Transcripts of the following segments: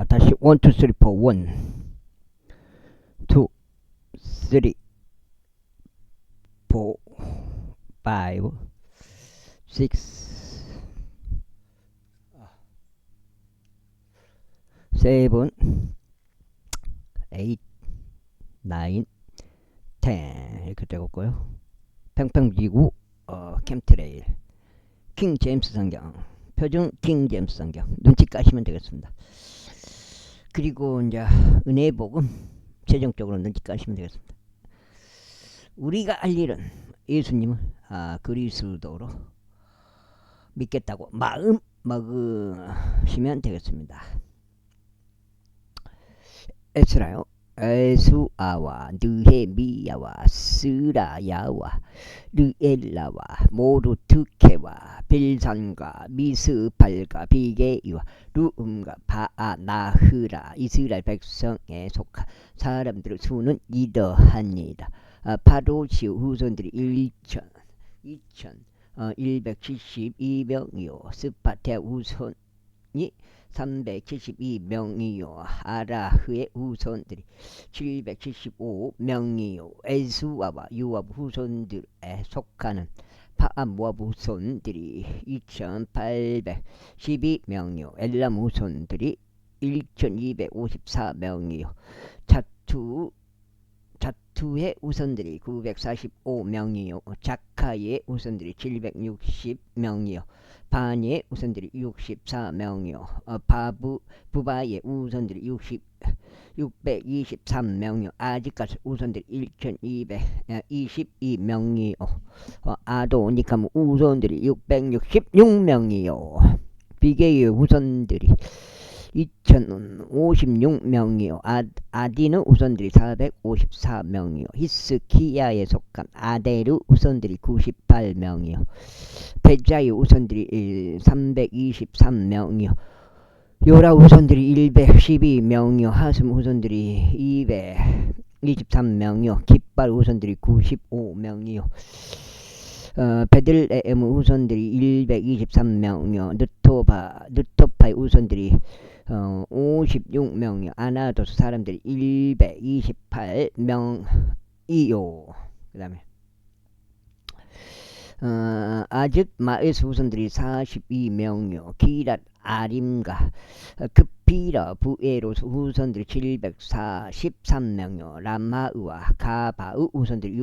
다시 1, 2, 3, 4 1, 2, 3, 4, 5, 6, 7, 8, 9, 10 이렇게 되었고요. 평평지구 캠트레일 킹 제임스 성경, 표준 킹 제임스 성경 눈치 까시면 되겠습니다. 그리고 이제 은혜의 복음 최종적으로 눈치 까시면 되겠습니다. 우리가 알 일은 예수님을 그리스도로 믿겠다고 마음 먹으시면 되겠습니다. 에스라요. 에수아와 느헤미야와 스라야와 르엘라와 모르드케와 빌산과 미스팔과 비게이와 루음과 바아나흐라 이스라엘 백성에 속한 사람들의 수는 이러하니이다. 파로시 후손들이 1,172명이요 스파테 후손이 372명이요 아라흐의 후손들이 775명이요 에스와와 유압 후손들에 속하는 파암모압 후손들이 2812명이요 엘람 후손들이 1254명이요 자투의 후손들이 945명이요 자카의 후손들이 760명이요 바니의 우선들이 64명이요. 부바의 우선들이 623명이요. 아직까지 우선들이 1222명이요. 아도니감 우선들이 666명이요. 비게의 우선들이 2056명이요. 아디는 우선들이 454명이요. 히스키야에 속한 아데르 우선들이 98명이요. 베자의 우선들이 323명이요. 요라 우선들이 112명이요. 하슴 우선들이 223명이요. 깃발 우선들이 95명이요. 베들레헴 우선들이 123명이요. 느토파의 우선들이 56명이요. 아나도스 사람들이 128명이요. 그 다음에 아직 마에스 후손들이 42명이요. 기랏 아림과 급피라 부에로스 후손들이 743명이요. 라마으와 가바으 후손들이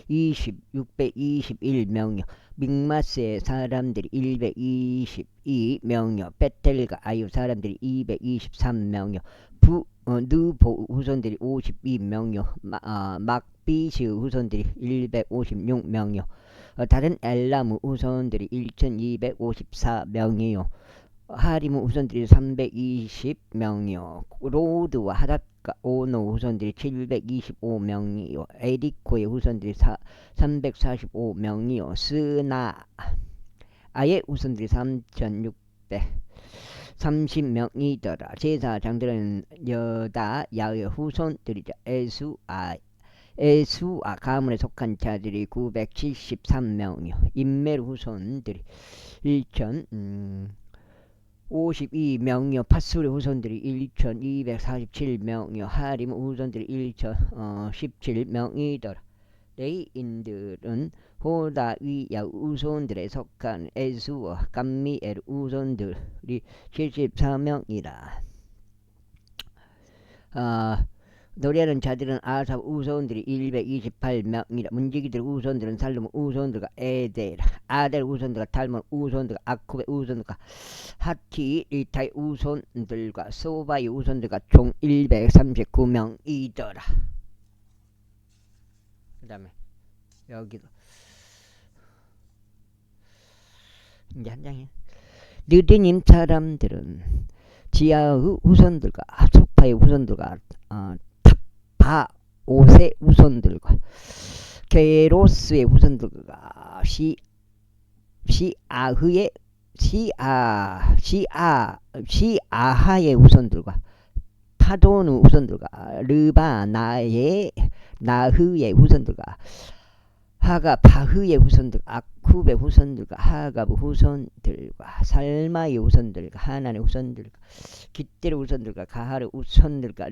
621명이요. 믹마스의 사람들이 122명이요. 베텔과 아유 사람들이 223명이요. 느보 후손들이 52명이요. 막비시 후손들이 156명이요. 다른 엘람 후손들이 1254명이요. 하림 후손들이 320명이요. 로드와 하닷과 오노 후손들이 725명이요. 에리코의 후손들이 345명이요. 스나아의 후손들이 3630명이더라. 제사장들은 여다 야의 후손들이자 에수아 가문에 속한 자들이 973명이요. 인멜 후손들이 1052명이요. 팥수리 후손들이 1247명이요. 하림 후손들이 1017명이더라. 레이인들은 호다위야 후손들에 속한 에수와 감미엘 후손들이 74명이라. 노래하는 자들은 아삽 우손들이 128명이라. 문지기들 우손들은 살룸 우손들과 에데라. 아델 우손들과 탈몬 우손들과 아쿠베 우손들과 하티 리타이 우손들과 소바이 우손들과 총 139명이더라. 그 다음에 여기도 이제 한 장이에요. 느디님 사람들은 지하의 우선들과 소파의 우선들과 바오세 우선들과 게로스의 우선들과 시아하의 우선들과 파도누 우선들과 르바나의 나흐의 우선들과 하가 바흐의 후손들, 아쿱의 후손들과 하갑의 후손들과 살마의 후손들과 하난의 후손들과 깃델의 후손들과 가할의 후손들과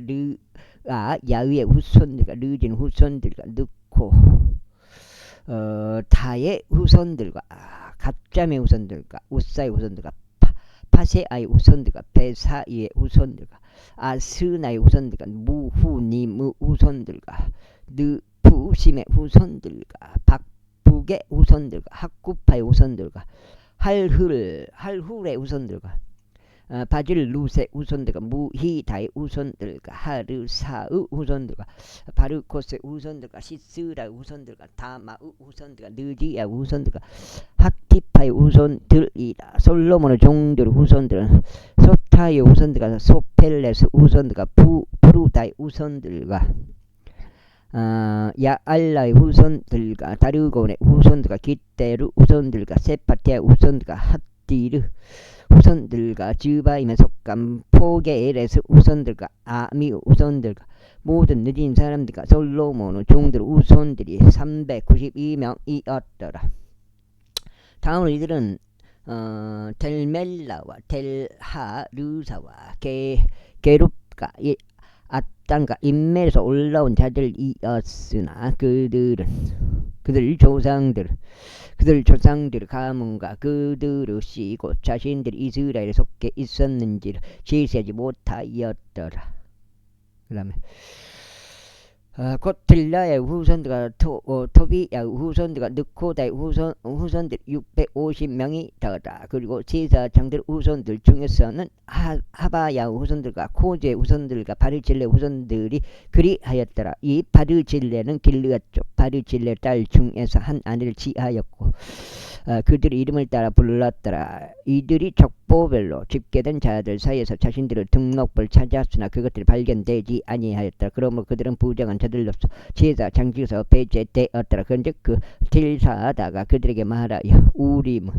야의의 후손들과 르진 후손들과 느코 다의 후손들과 갓잠의 후손들과 우사의 후손들과 파세아의 후손들과 베사이의 후손들과 아스나의 후손들과 무후님의 후손들과 느푸심의 후손들과 박북의 후손들과 학구파의 후손들과 할훌의 후손들과 바질루스의 후손들과 무히다의 후손들과 하르사의 후손들과 바르코스의 후손들과 시스라의 후손들과 다마의 후손들과 느디아의 후손들과 학티파의 후손들이다. 솔로몬의 종들의 후손들은 소타의 후손들과 소펠레스 후손들과 부르다의 후손들과 야알라의 후손들과 다르곤의 후손들과 깃데르 후손들과 세파티아의 후손들과 핫디르 후손들과 즈바임에 속한 포게엘에스 후손들과 아미 후손들과 모든 느린 사람들과 솔로몬의 종들 후손들이 392명이었더라. 다음으로 이들은 델멜라와 델하르사와 게룹과 아땅과 인멜에서 올라온 자들이었으나 그들 조상들 가문과 그들의 씨고 자신들이 이스라엘에 속해 있었는지를 제시하지 못하였더라. 그 다음에 고틀라의 후손들과 토비야의 후손들과 느코다의 후손들 650명이더라. 그리고 제사장들 후손들 중에서는 하바야의 후손들과 코즈의 후손들과 바르질레 후손들이 그리하였더라. 이 바르질레는 길르앗 쪽 바르질레 딸 중에서 한 아내를 취하였고 그들의 이름을 따라 불렀더라. 이들이 족보별로 집계된 자들 사이에서 자신들의 등록부를 찾았으나 그것들이 발견되지 아니하였더라. 그러므로 그들은 부정한 자들로서 제사 장직에서 배제되었더라. 그런데 그 딜사하다가 그들에게 말하여 우림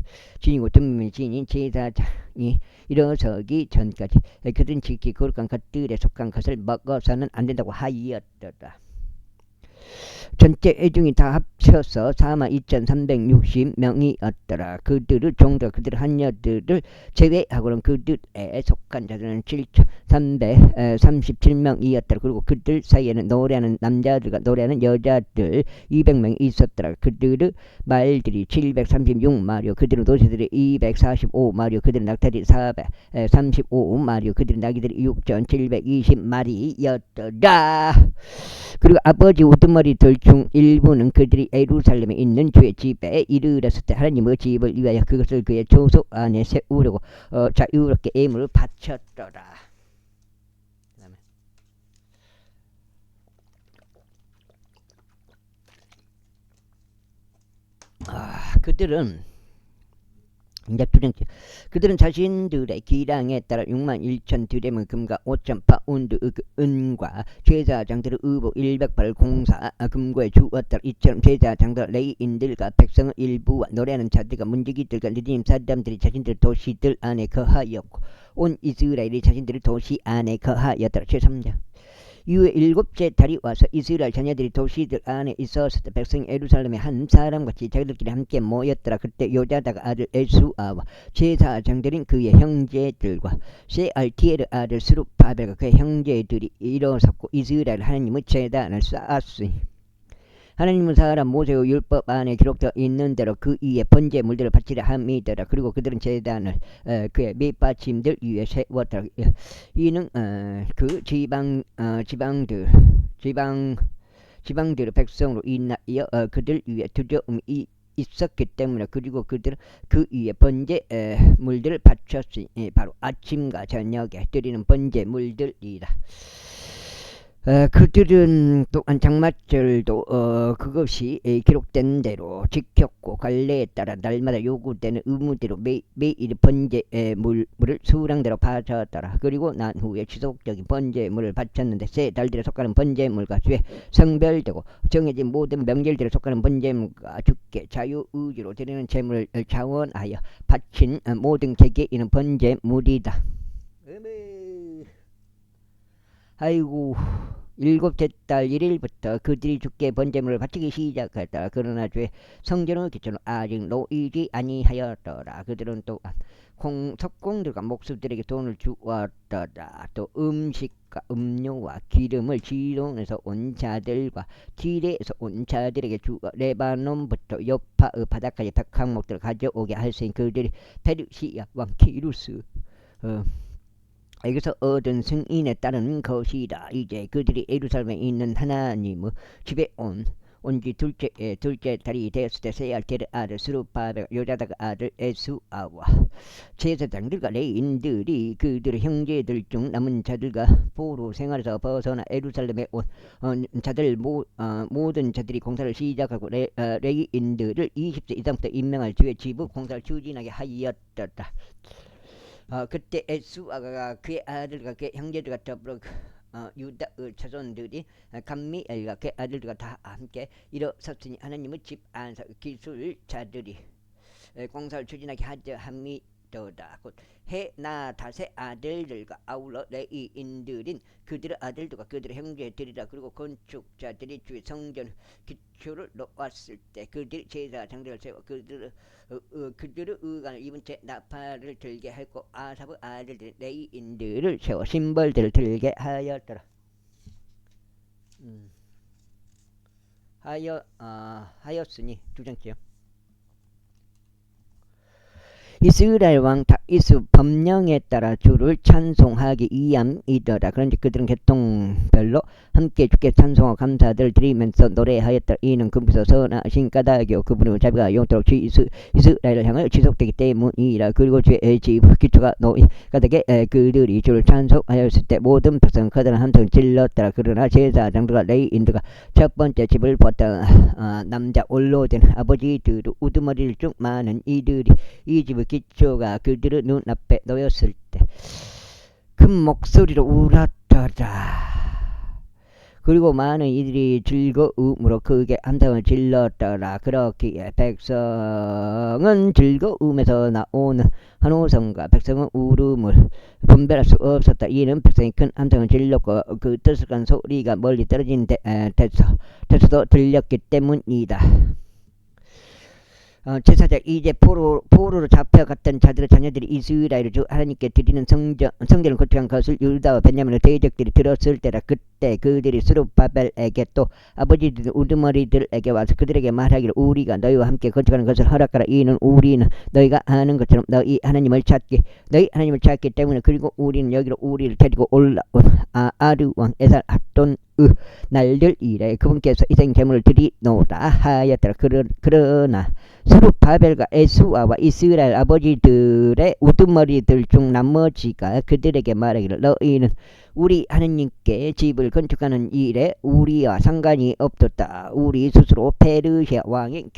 진이고 듬밀 진인 제사장이 일어서기 전까지 그들은 지키 거룩한 것들에 속한 것을 먹어서는 안 된다고 하였더라. 전체 애중이 다 합쳐서 42,360명이었더라. 그들의 종들 그들의 한여들을 제외하고는 그들에 속한 자들은 7,337명이었더라. 그리고 그들 사이에는 노래하는 남자들과 노래하는 여자들 200명이 있었더라. 그들의 말들이 736마리오 그들의 도시들이 245마리오 그들의 낙타들이 435마리오 그들의 나귀들이 6,720마리였더라. 그리고 아버지 우두머리들 중 일부는 그들이 예루살렘에 있는 주의 집에 이르렀을 때 하나님의 집을 위하여 그것을 그의 조소 안에 세우려고 자유롭게 예물을 바쳤더라. 그들은 이제 두 번째, 그들은 자신들의 기량에 따라 61,000 드레미 금과 5,000 파운드 은과 제사장들의 의복 100발을 공사 금고에 주었더라. 이처럼 제사장들 레이인들과 백성의 일부와 노래하는 자들과 문지기들과 느림 사람들이 자신들의 도시들 안에 거하였고 온 이스라엘이 자신들의 도시 안에 거하였더라. 제3장 이후에 7째 달이 와서 이스라엘 자녀들이 도시들 안에 있었을 때 백성이 예루살렘에 한 사람같이 자기들끼리 함께 모였더라. 그때 요자다가 아들 에수아와 제사장들인 그의 형제들과 세알티엘의 아들 스룹바벨과 그의 형제들이 일어섰고 이스라엘 하나님의 제단을 쌓았으니 하나님은 사람 모세의 율법 안에 기록되어 있는 대로 그 위에 번제물들을 바치려 함이더라. 그리고 그들은 제단을 그의 밑받침들 위에 세웠더라. 이는 그 지방들의 백성으로 인하여 그들 위에 두려움이 있었기 때문에 그리고 그들은 그 위에 번제물들을 바쳤으니 바로 아침과 저녁에 드리는 번제물들이라. 그들은 또한 장마철도 그것이 기록된 대로 지켰고 관례에 따라 날마다 요구되는 의무대로 매일 번제물을 수량대로 바쳤더라. 그리고 난 후에 지속적인 번제물을 바쳤는데 세 달들에 속하는 번제물과 주에 성별되고 정해진 모든 명절들에 속하는 번제물과 주께 자유의지로 드리는 제물을 자원하여 바친 모든 개개인은 번제물이다. 아이고 일곱째 달 1일부터 그들이 주께 번제물을 바치기 시작하였다. 그러나 주의 성전의 기초는 아직 놓이지 아니하였더라. 그들은 또한 석공들과 목수들에게 돈을 주었더라. 또 음식과 음료와 기름을 지돈에서 온 자들과 디레에서 온 자들에게 주어 레바논부터 여파의 바다까지 백항목들을 가져오게 할 수 있는 그들이 페르시아 왕 키루스 여기서 얻은 승인에 따른 것이다. 이제 그들이 예루살렘에 있는 하나님의 집에 온지 둘째 달이 되었을 때 세알겔의 아들 스룹바벨 요자다가 아들 에수아와 제사장들과 레인들이 그들의 형제들 중 남은 자들과 포로 생활에서 벗어나 예루살렘에 온 자들 모든 자들이 공사를 시작하고 레인들을 20세 이상부터 임명할 주의 지부 공사를 추진하게 하였다. 그때 에수아가 그의 아들과 그의 형제들과 더불어 유다의 자손들이 감미엘과 그의 아들들과 다 함께 일어섰으니 하나님의 집 안에서 기술자들이 공사를 추진하게 하자 함이더라. 곧 헤나닷의 아들들과 아울러 레이인들인 그들의 아들들과 그들의 형제들이라. 그리고 건축자들이 주의 성전 기초를 놓았을 때 그들이 제사장들을 세워 그들의 의관을 입은 채 나팔을 들게 하였고 아삽의 아들들 레이인들을 세워 심벌들을 들게 하였더라. 하였으니 두 장째요. 이스라엘 왕 다윗의 법령에 따라 주를 찬송하기 위함이더라. 그런데 그들은 계통별로 함께 주께 찬송하고 감사들을 드리면서 노래하였다. 이는 그분께서 선하신 까닭이요 그분의 자비가 영토록 이스라엘을 향하여 지속되기 때문이라. 그리고 주의 집 기초가 놓인 까닭에 그들이 주를 찬송하였을 때 모든 백성은 커다란 함성을 질렀더라. 그러나 제사장들과 레위인들과 첫 번째 집을 보았던 남자 올로된 아버지들 우두머리를 쭉 많은 이들이 이 집의 기초가 그들의 눈앞에 놓였을 때 큰 목소리로 울었더라. 그리고 많은 이들이 즐거움으로 크게 함성을 질렀더라. 그렇기에 백성은 즐거움에서 나오는 환호성과 백성은 울음을 분별할 수 없었다. 이는 백성이 큰 함성을 질렀고 그 뜨뜻한 소리가 멀리 떨어진 데서도 들렸기 때문이다. 제사장 이제 포로로 잡혀갔던 자들의 자녀들이 이스라엘을 주 하나님께 드리는 성전을 건축한 것을 유다와 베냐민의 대적들이 들었을 때라. 그때 그들이 스룹바벨에게 또 아버지들 우두머리들에게 와서 그들에게 말하기를 우리가 너희와 함께 건축하는 것을 허락하라. 이는 우리는 너희가 아는 것처럼 너희 하나님을 찾기 때문에. 그리고 우리는 여기로 우리를 데리고 올라온 아르 왕 에살 핫돈 날들 이래 그분께서 이생 제물을 드리노라 하였더라. 그러나 스룹바벨과 에수아와 이스라엘 아버지들의 우두머리들 중 나머지가 그들에게 말하기를 너희는 우리 하느님께 집을 건축하는 일에 우리와 상관이 없었다. 우리 스스로 페르시아 왕인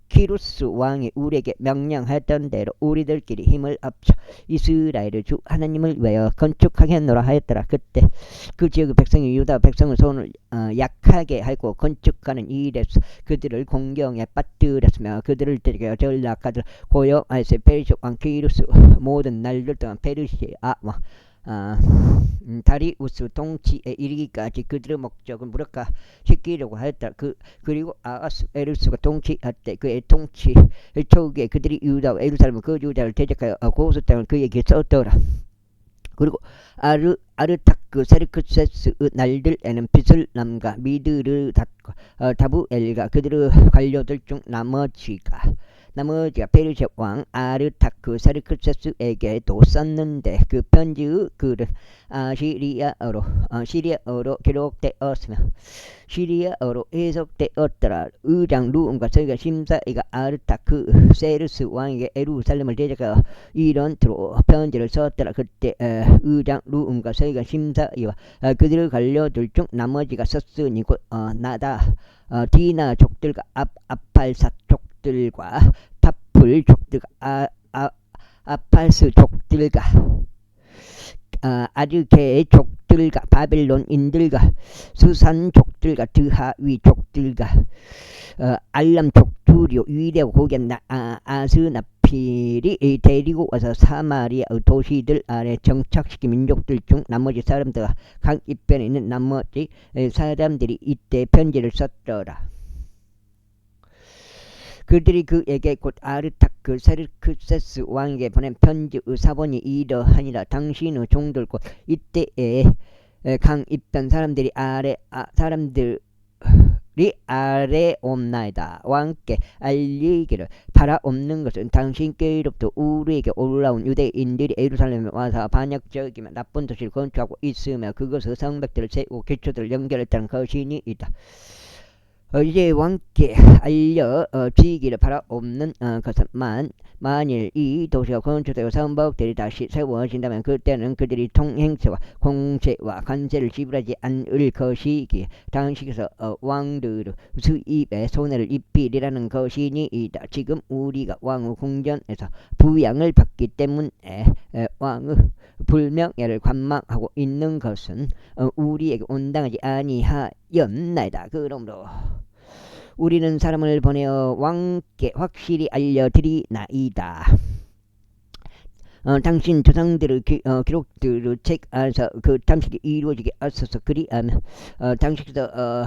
키루스 왕이 우리에게 명령했던 대로 우리들끼리 힘을 합쳐 이스라엘의 주 하나님을 위하여 건축하겠노라 하였더라. 그때 그 지역의 백성이 유다 백성의 손을 약하게 하고 건축하는 일에서 그들을 공경에 빠뜨렸으며 그들을 데리고 전락하들 고용하였으며 페르시아 왕 키루스 모든 날들 동안 페르시아 왕 다리우스 통치에 이르기까지 그들의 목적은 무력화시키려고 하였다. 그리고 아하스에루스가 통치할 때 그의 통치 초기에 그들이 유다와 예루살렘 그 유다를 대적하여 고수 땅을 그에게 썼더라. 그리고 아르타크 세르크세스의 날들에는 비슬람과 미드르 다부엘과 그들의 관료들 중 나머지가 페르시아 왕 아르타크 세르크세스에게도 썼는데 그 편지의 글은 시리아어로 기록되었으며 시리아어로 해석되었더라. 의장 루음과 서기관 심사이가 아르타크 세르스 왕에게 예루살렘을 대적하여 이런 틀로 편지를 썼더라. 그때 의장 루음과 서기관 심사이와 그들의 관료들 중 나머지가 썼으니 곧 디나 족들과 아팔사 족들과 타풀 족들과 아팔스 족들과 아르게 족들과 바벨론인들과 수산 족들과 드하위 족들과 알람 족들이요 유대와 고겐 아스나파 필히 데리고 와서 사마리아 도시들 안에 정착시킨 민족들 중 나머지 사람들과 강 이편에 있는 나머지 사람들이 이때 편지를 썼더라. 그들이 그에게 곧 아르타크 세르크세스 왕에게 보낸 편지의 사본이 이러하니라. 당신의 종들 곧 이때에 강 입던 사람들이 아래 옵나이다. 왕께 알리기를 바라옵는 것은 당신께로부터 우리에게 올라온 유대인들이 예루살렘에 와서 반역적이며 나쁜 도시를 건축하고 있으며 그것의 성벽들을 세우고 기초들을 연결했다는 것이니이다. 이제 왕께 알려지기를 바라옵는 것은 만일 이 도시가 건축되고 성벽들이 다시 세워진다면 그때는 그들이 통행세와 공세와 관세를 지불하지 않을 것이기에 당시에서 왕들의 수입에 손해를 입히리라는 것이니이다. 지금 우리가 왕의 궁전에서 부양을 받기 때문에 왕의 불명예를 관망하고 있는 것은 우리에게 온당하지 아니하였나이다. 그러므로 우리는 사람을 보내어 왕께 확실히 알려드리나이다. 당신 조상들의 기록들의 책 안에서 그 탐식이 이루어지게 하소서. 그리하면 당신께서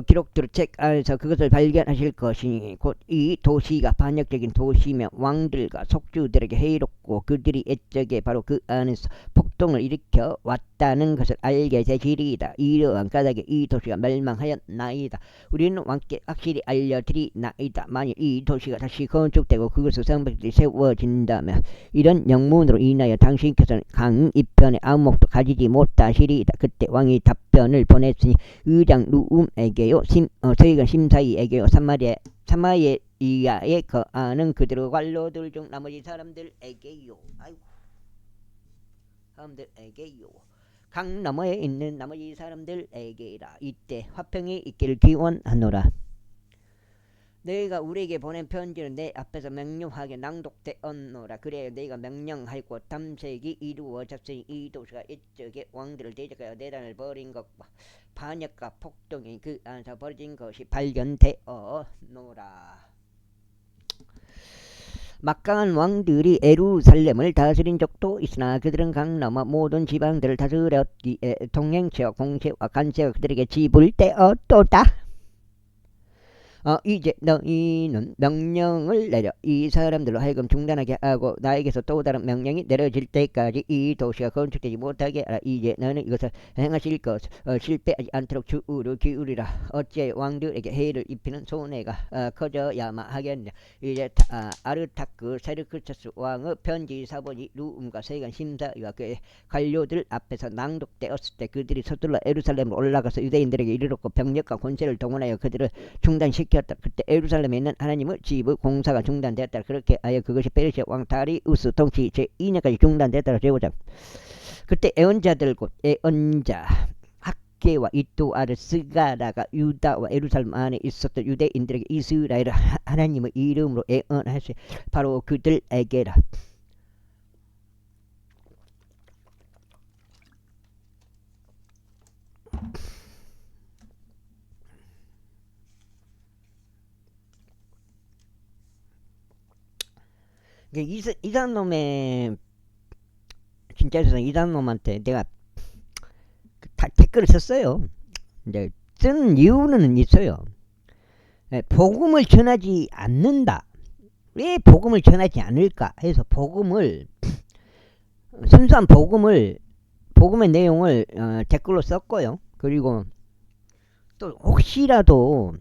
기록들의 책 안에서 그것을 발견하실 것이니 곧 이 도시가 반역적인 도시며 왕들과 속주들에게 해롭고 그들이 옛적에 바로 그 안에서 폭동을 일으켜 왔다는 것을 알게 되시리이다. 이러한 까닭에 이 도시가 멸망하였나이다. 우리는 왕께 확실히 알려드리나이다. 만일 이 도시가 다시 건축되고 그것의 성벽들이 세워진다면 이런 영문으로 인하여 당신께서는 강 이편에 아무것도 가지지 못하시리이다. 그때 왕이 답변을 보냈으니 의장 루움에게요 서기관 심사위에게요 사마리아에 거하는 그들의 관료들 중 나머지 사람들에게요. 강 너머에 있는 나머지 사람들에게라. 이때 화평이 있기를 기원하노라. 너희가 우리에게 보낸 편지는 내 앞에서 명료하게 낭독되었노라. 그래야 너희가 명령하고 탐색이 이루어졌으니 이 도시가 이쪽에 왕들을 대적하여 내단을 벌인 것과 반역과 폭동이 그 안에서 벌어진 것이 발견되어노라. 막강한 왕들이 예루살렘을 다스린 적도 있으나 그들은 강 너머 모든 지방들을 다스렸기에 통행세와 공세와 관세가 그들에게 지불되었도다. 이제 너희는 명령을 내려 이 사람들로 하여금 중단하게 하고 나에게서 또 다른 명령이 내려질 때까지 이 도시가 건축되지 못하게 하라. 이제 너는 이것을 행하실 것 실패하지 않도록 주의를 기울이라. 어찌 왕들에게 해를 입히는 손해가 커져야만 하겠냐. 이제 아르타크 세르크세스 왕의 편지 사본이 루움과 서기관 심사위와 그의 관료들 앞에서 낭독되었을 때 그들이 서둘러 예루살렘으로 올라가서 유대인들에게 이르렀고 병력과 권세를 동원하여 그들을 중단시켰다. 그때 예루살렘에 있는 하나님의 집의 공사가 중단되었다. 그렇게 하여 그것이 페르시아 왕 다리우스 통치 제2년까지 중단되었다고 제보자. 그때 애언자들 곧 애언자 학계와 이또 아르스가라가 유다와 예루살렘 안에 있었던 유대인들에게 이스라엘 하나님의 이름으로 애언하시 바로 그들에게라. 이단 놈의 진짜 세상 이단 놈한테 내가 댓글을 썼어요. 이제 쓴 이유는 있어요. 복음을 전하지 않는다. 왜 복음을 전하지 않을까 해서 순수한 복음의 내용을 댓글로 썼고요. 그리고 또 혹시라도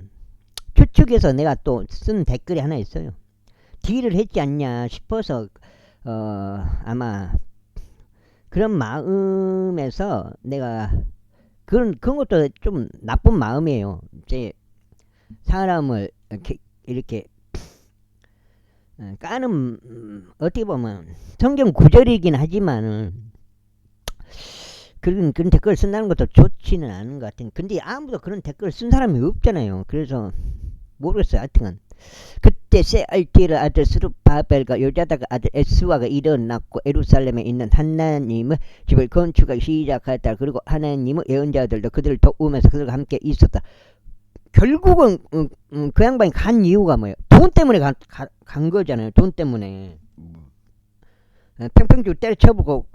추측해서 내가 또 쓴 댓글이 하나 있어요. 딜을 했지 않냐 싶어서 아마 그런 마음에서 내가 그런 것도 좀 나쁜 마음이에요. 이제 사람을 이렇게 까는 어떻게 보면 성경 구절이긴 하지만은 그런 댓글을 쓴다는 것도 좋지는 않은 것 같은. 근데 아무도 그런 댓글을 쓴 사람이 없잖아요. 그래서 모르겠어요. 하여튼 그때 세알티엘 아들 스룹바벨과 요자다가 아들 에스와가 일어났고 예루살렘에 있는 하나님의 집을 건축하기 시작했다. 그리고 하나님의 예언자들도 그들을 도우면서 그들과 함께 있었다. 결국은 그 양반이 간 이유가 뭐예요? 돈 때문에 간 거잖아요. 돈 때문에. 평평주 때려쳐보고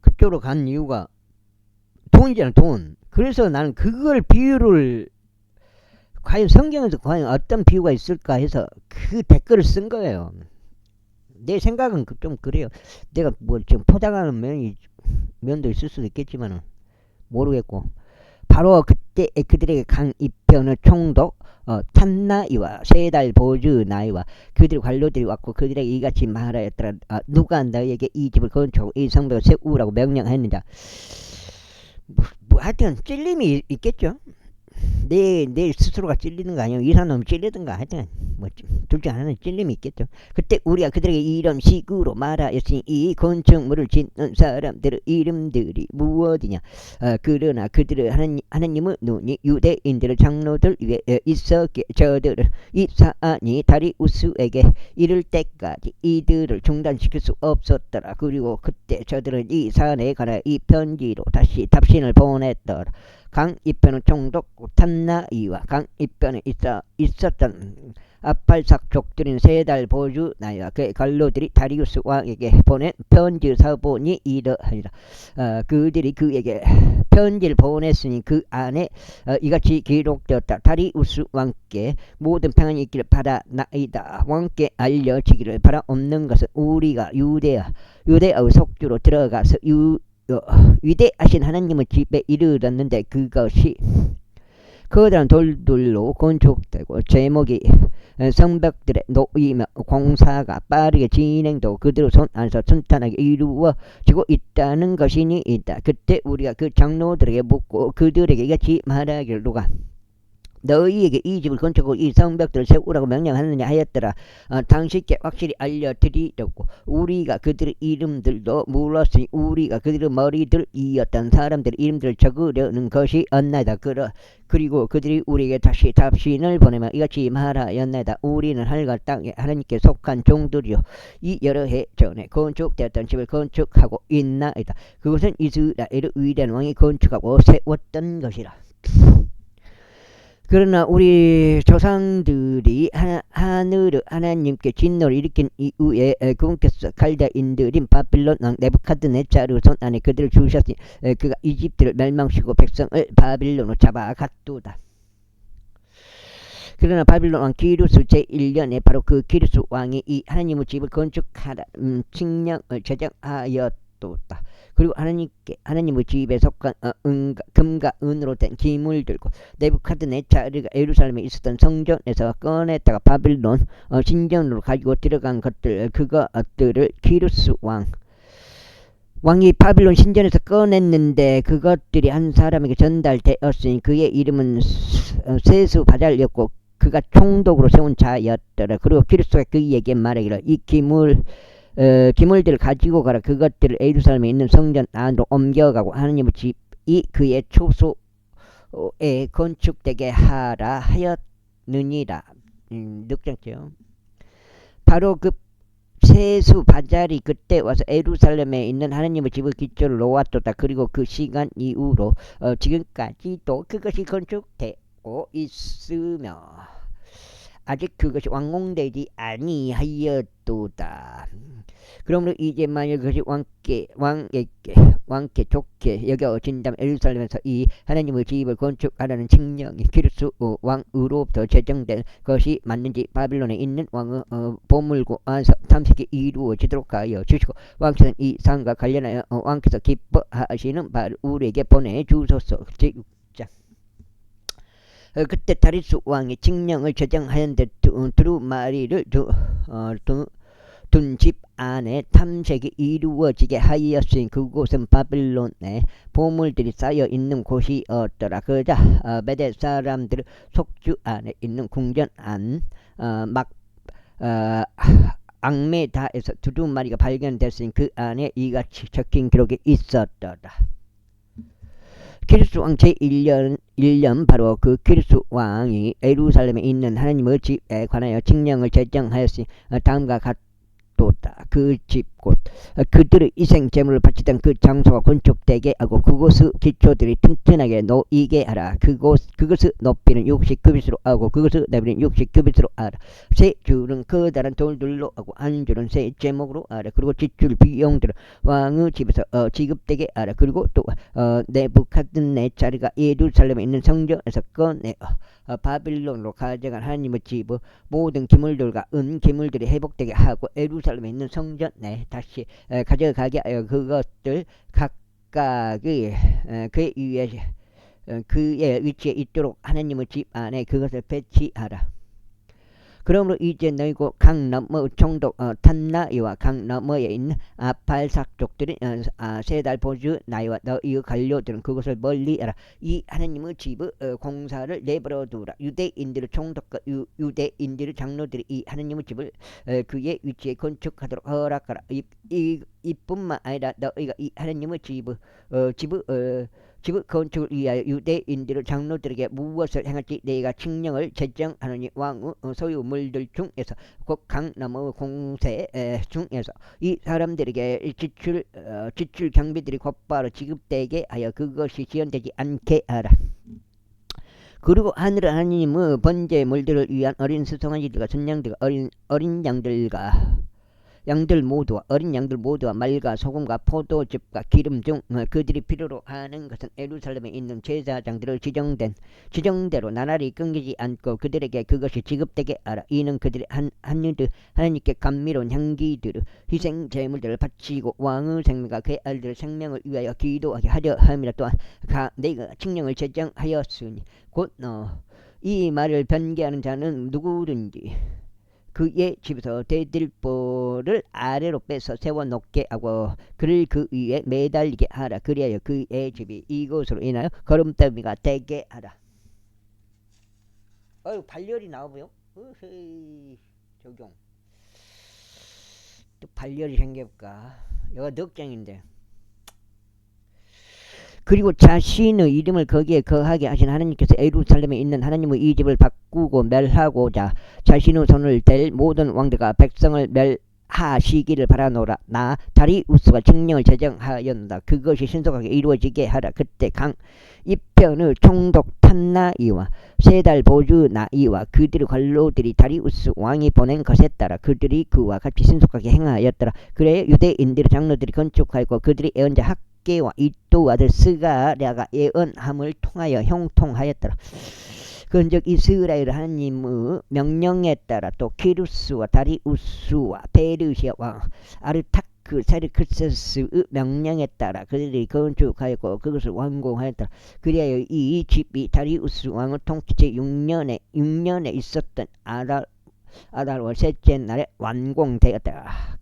그쪽으로 간 이유가 돈이잖아, 돈. 그래서 나는 그걸 비유를 과연 성경에서 과연 어떤 비유가 있을까 해서 그 댓글을 쓴 거예요. 내 생각은 좀 그래요. 내가 뭐 지금 포장하는 면도 있을 수도 있겠지만은 모르겠고, 바로 그때 그들에게 강 이편의 총독 탄나이와 3달 보주 나이와 그들 관료들이 왔고 그들에게 이같이 말하였더라. 누가 너에게 이 집을 건축하고 이 성벽을 세우라고 명령했느냐. 하여튼 찔림이 있겠죠. 내 스스로가 찔리는 거 아니면 이 사람은 찔리든가 하여튼 둘 중 하나는 찔림이 있겠죠. 그때 우리가 그들에게 이런 식으로 말하였으니 이 건축물을 짓는 사람들의 이름들이 무엇이냐. 그러나 그들의 하나님의 눈이 유대인들의 장로들 위에 있었기에 저들은 이 사안이 다리우스에게 이를 때까지 이들을 중단시킬 수 없었더라. 그리고 그때 저들은 이 사안에 관하여 이 편지로 다시 답신을 보냈더라. 강 이편의 총독 탄나이와 강 이편에 있었던 아팔삭족들인 3달 보주 나이와 그의 관료들이 다리우스 왕에게 보낸 편지 서본이 이러하니라. 그들이 그에게 편지를 보냈으니 그 안에 이같이 기록되었다. 다리우스 왕께 모든 평안이 있기를 바라나이다. 왕께 알려지기를 바라옵는 것은 우리가 유대아의 속주로 들어가서 위대하신 하나님의 집에 이르렀는데 그것이 커다란 돌들로 건축되고 제목이 성벽들의 놓이며 공사가 빠르게 진행되고 그들의 손 안에서 순탄하게 이루어지고 있다는 것이니이다. 그때 우리가 그 장로들에게 묻고 그들에게 이같이 말하기를 누가 너희에게 이 집을 건축하고 이 성벽들을 세우라고 명령하느냐 하였더라. 당신께 확실히 알려드리려고 우리가 그들의 이름들도 물었으니 우리가 그들의 머리들이었던 사람들의 이름들을 적으려는 것이었나이다. 그리고 그들이 우리에게 다시 답신을 보내며 이같이 말하였나이다. 우리는 하늘과 땅에 하나님께 속한 종들이요 이 여러 해 전에 건축되었던 집을 건축하고 있나이다. 그것은 이스라엘의 위대한 왕이 건축하고 세웠던 것이라. 그러나 우리 조상들이 하늘의 하나님께 진노를 일으킨 이후에 그분께서 갈대인들인 바빌론 왕 네부카드네자르의 손 안에 그들을 주셨으니 그가 이집트를 멸망시키고 백성을 바빌론으로 잡아갔도다. 그러나 바빌론 왕 기루스 제1년에 바로 그 기루스 왕이 이 하나님의 집을 건축하라 칙령을 제정하였도다. 그리고 하나님의 집에 속한 금과 은으로 된 기물들과 네부카드네자르가 예루살렘에 있었던 성전에서 꺼냈다가 바빌론 신전으로 가지고 들어간 것들 그것들을 기루스 왕이 바빌론 신전에서 꺼냈는데 그것들이 한 사람에게 전달되었으니 그의 이름은 세수바잘이었고 그가 총독으로 세운 자였더라. 그리고 기루스가 그에게 말하기를 이 기물들을 가지고 가라. 그것들을 예루살렘에 있는 성전 안으로 옮겨가고 하나님의 집이 그의 초소에 건축되게 하라 하였느니라. 늑장죠. 바로 그 세수바잘이 그때 와서 예루살렘에 있는 하나님의 집의 기초를 놓았도다. 그리고 그 시간 이후로 지금까지도 그것이 건축되고 있으며 아직 그것이 완공되지 아니하였도다. 그러므로 이제 만약 그것이 왕께 좋게 여겨진다면 예루살렘에서 이 하나님의 집을 건축하라는 칙령이 기루스 왕으로부터 제정된 것이 맞는지 바빌론에 있는 왕의 보물고 안서 탐색이 이루어지도록 하여 주시고 왕께서는 이 사안과 관련하여 왕께서 기뻐하시는 바를 우리에게 보내주소서. 제6장. 그때 다리스 왕이 칙령을 제정하였는데 두루마리를 둔 집 안에 탐색이 이루어지게 하였으니 그곳은 바빌론에 보물들이 쌓여 있는 곳이었더라. 그러자 메대 사람들의 속주 안에 있는 궁전 안 앙메다에서 두루마리가 발견됐으니 그 안에 이같이 적힌 기록이 있었더라. 기루스 왕 제1년 바로 그 기루스 왕이 예루살렘에 있는 하나님의 집에 관하여 칙령을 제정하였으니 다음과 같도다. 그 집 곧 그들의 이생 재물을 바치던 그 장소가 건축되게 하고 그곳의 기초들이 튼튼하게 놓이게 하라. 그것의 높이는 60규빗으로 하고 그것의 넓이는 60규빗으로 하라. 세 줄은 커다란 돌들로 하고 한 줄은 세 제목으로 하라. 그리고 지출 비용들은 왕의 집에서 지급되게 하라. 그리고 또 네부갓네자르가 예루살렘에 있는 성전에서 꺼내 바빌론으로 가져간 하나님의 집 모든 기물들과 은 기물들이 회복되게 하고 예루살렘에 있는 성전에 다시 가져가게 하여 그것들 각각의 그의 위치에 있도록 하나님의 집 안에 그것을 배치하라. 그러므로 이제 너희고 강 너머의 총독 탄나이와 강 너머에 있는 발삭족들이 세 달 보주 나이와 너희의 관료들은 그것을 멀리하라. 이 하나님의 집의 공사를 내버려 두라. 유대인들의 총독과 유대인들의 장로들이 이 하나님의 집을 그의 위치에 건축하도록 허락하라. 이뿐만 아니라 너희가 이 하나님의 집의 건축을 위하여 유대인들의 장로들에게 무엇을 행할지 내가 칙령을 제정하느니 왕의 소유물들 중에서 곧 강 너머의 공세 중에서 이 사람들에게 지출 경비들이 곧바로 지급되게 하여 그것이 지연되지 않게 하라. 그리고 하늘 하나님의 번제물들을 위한 어린 수송아지들과 순양들과 어린 어린 양들 모두와 말과 소금과 포도즙과 기름 중 그들이 필요로 하는 것은 예루살렘에 있는 제사장들을 지정대로 나날이 끊기지 않고 그들에게 그것이 지급되게 하라. 이는 그들이 하나님께 감미로운 향기들을 희생 제물들을 바치고 왕의 생명과 그의 아들의 생명을 위하여 기도하게 하려 함이라. 또한 내가 칙령을 제정하였으니 곧 이 말을 변개하는 자는 누구든지 그의 집에서 대들보를 아래로 빼서 세워놓게 하고 그를 그 위에 매달리게 하라. 그리하여 그의 집이 이것으로 인하여 거름더미가 되게 하라. 발열이 나오고요. 적용. 또 발열이 생겨볼까. 이거 넉장인데. 그리고 자신의 이름을 거기에 거하게 하신 하나님께서 예루살렘에 있는 하나님의 이 집을 바꾸고 멸하고자 자신의 손을 댈 모든 왕들과 백성을 멸하시기를 바라노라. 나 다리우스가 칙령을 제정하였다. 그것이 신속하게 이루어지게 하라. 그때 강 이편의 총독 탄나이와 세 달 보주 나이와 그들의 관로들이 다리우스 왕이 보낸 것에 따라 그들이 그와 같이 신속하게 행하였더라. 그래 유대인들의 장로들이 건축하였고 그들이 예언자 학계와 이도 아들 스가랴가 예언함을 통하여 형통하였더라. 그런즉 이스라엘 하나님의 명령에 따라 또 키루스와 다리우스와 페르시아 왕 아르타크 세르크세스의 명령에 따라 그들이 건축하였고 그것을 완공하였더라. 그리하여 이 집이 다리우스 왕의 통치 6년에 있었던 아달월 셋째 날에 완공되었더라.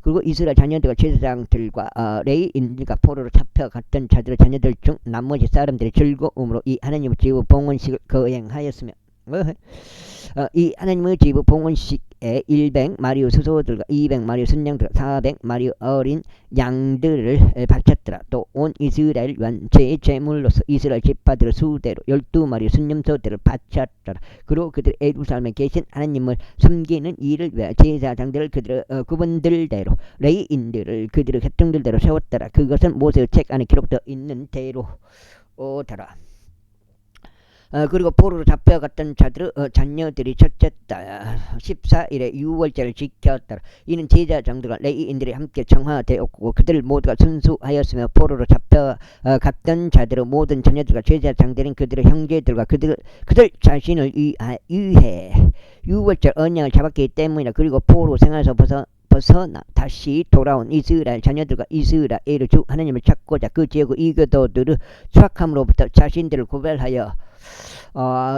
그리고 이스라엘 자녀들과 제사장들과 레위인들과 포로로 잡혀갔던 자들의 자녀들 중 나머지 사람들이 즐거움으로 이 하나님의 집의 봉헌식을 거행하였으며 이 하나님의 집의 봉헌식에 100마리의 수소들과 200마리의 순양들과 400마리의 어린 양들을 바쳤더라. 또 온 이스라엘 전체의 제물로서 이스라엘 지파들의 수대로 12마리의 순념소들을 바쳤더라. 그리고 그들 예루살렘에 계신 하나님을 섬기는 일을 위하여 제사장들을 그들의 구분들대로 레위인들을 그들의 계통들대로 세웠더라. 그것은 모세의 책 안에 기록되어 있는 대로 오더라. 그리고 포로로 잡혀갔던 자들의 자녀들이 첫째 달 14일에 유월절을 지켰더라. 이는 제사장들과 레위인들이 함께 정화되었고 그들 모두가 순수하였으며 포로로 잡혀갔던 자들의 모든 자녀들과 제사장들은 그들의 형제들과 그들 자신을 위해 유월절 언약을 잡았기 때문이라. 그리고 포로 생활에서 벗어나 다시 돌아온 이스라엘 자녀들과 이스라엘의 주 하나님을 찾고자 그 지역의 이교도들의 추악함으로부터 자신들을 구별하여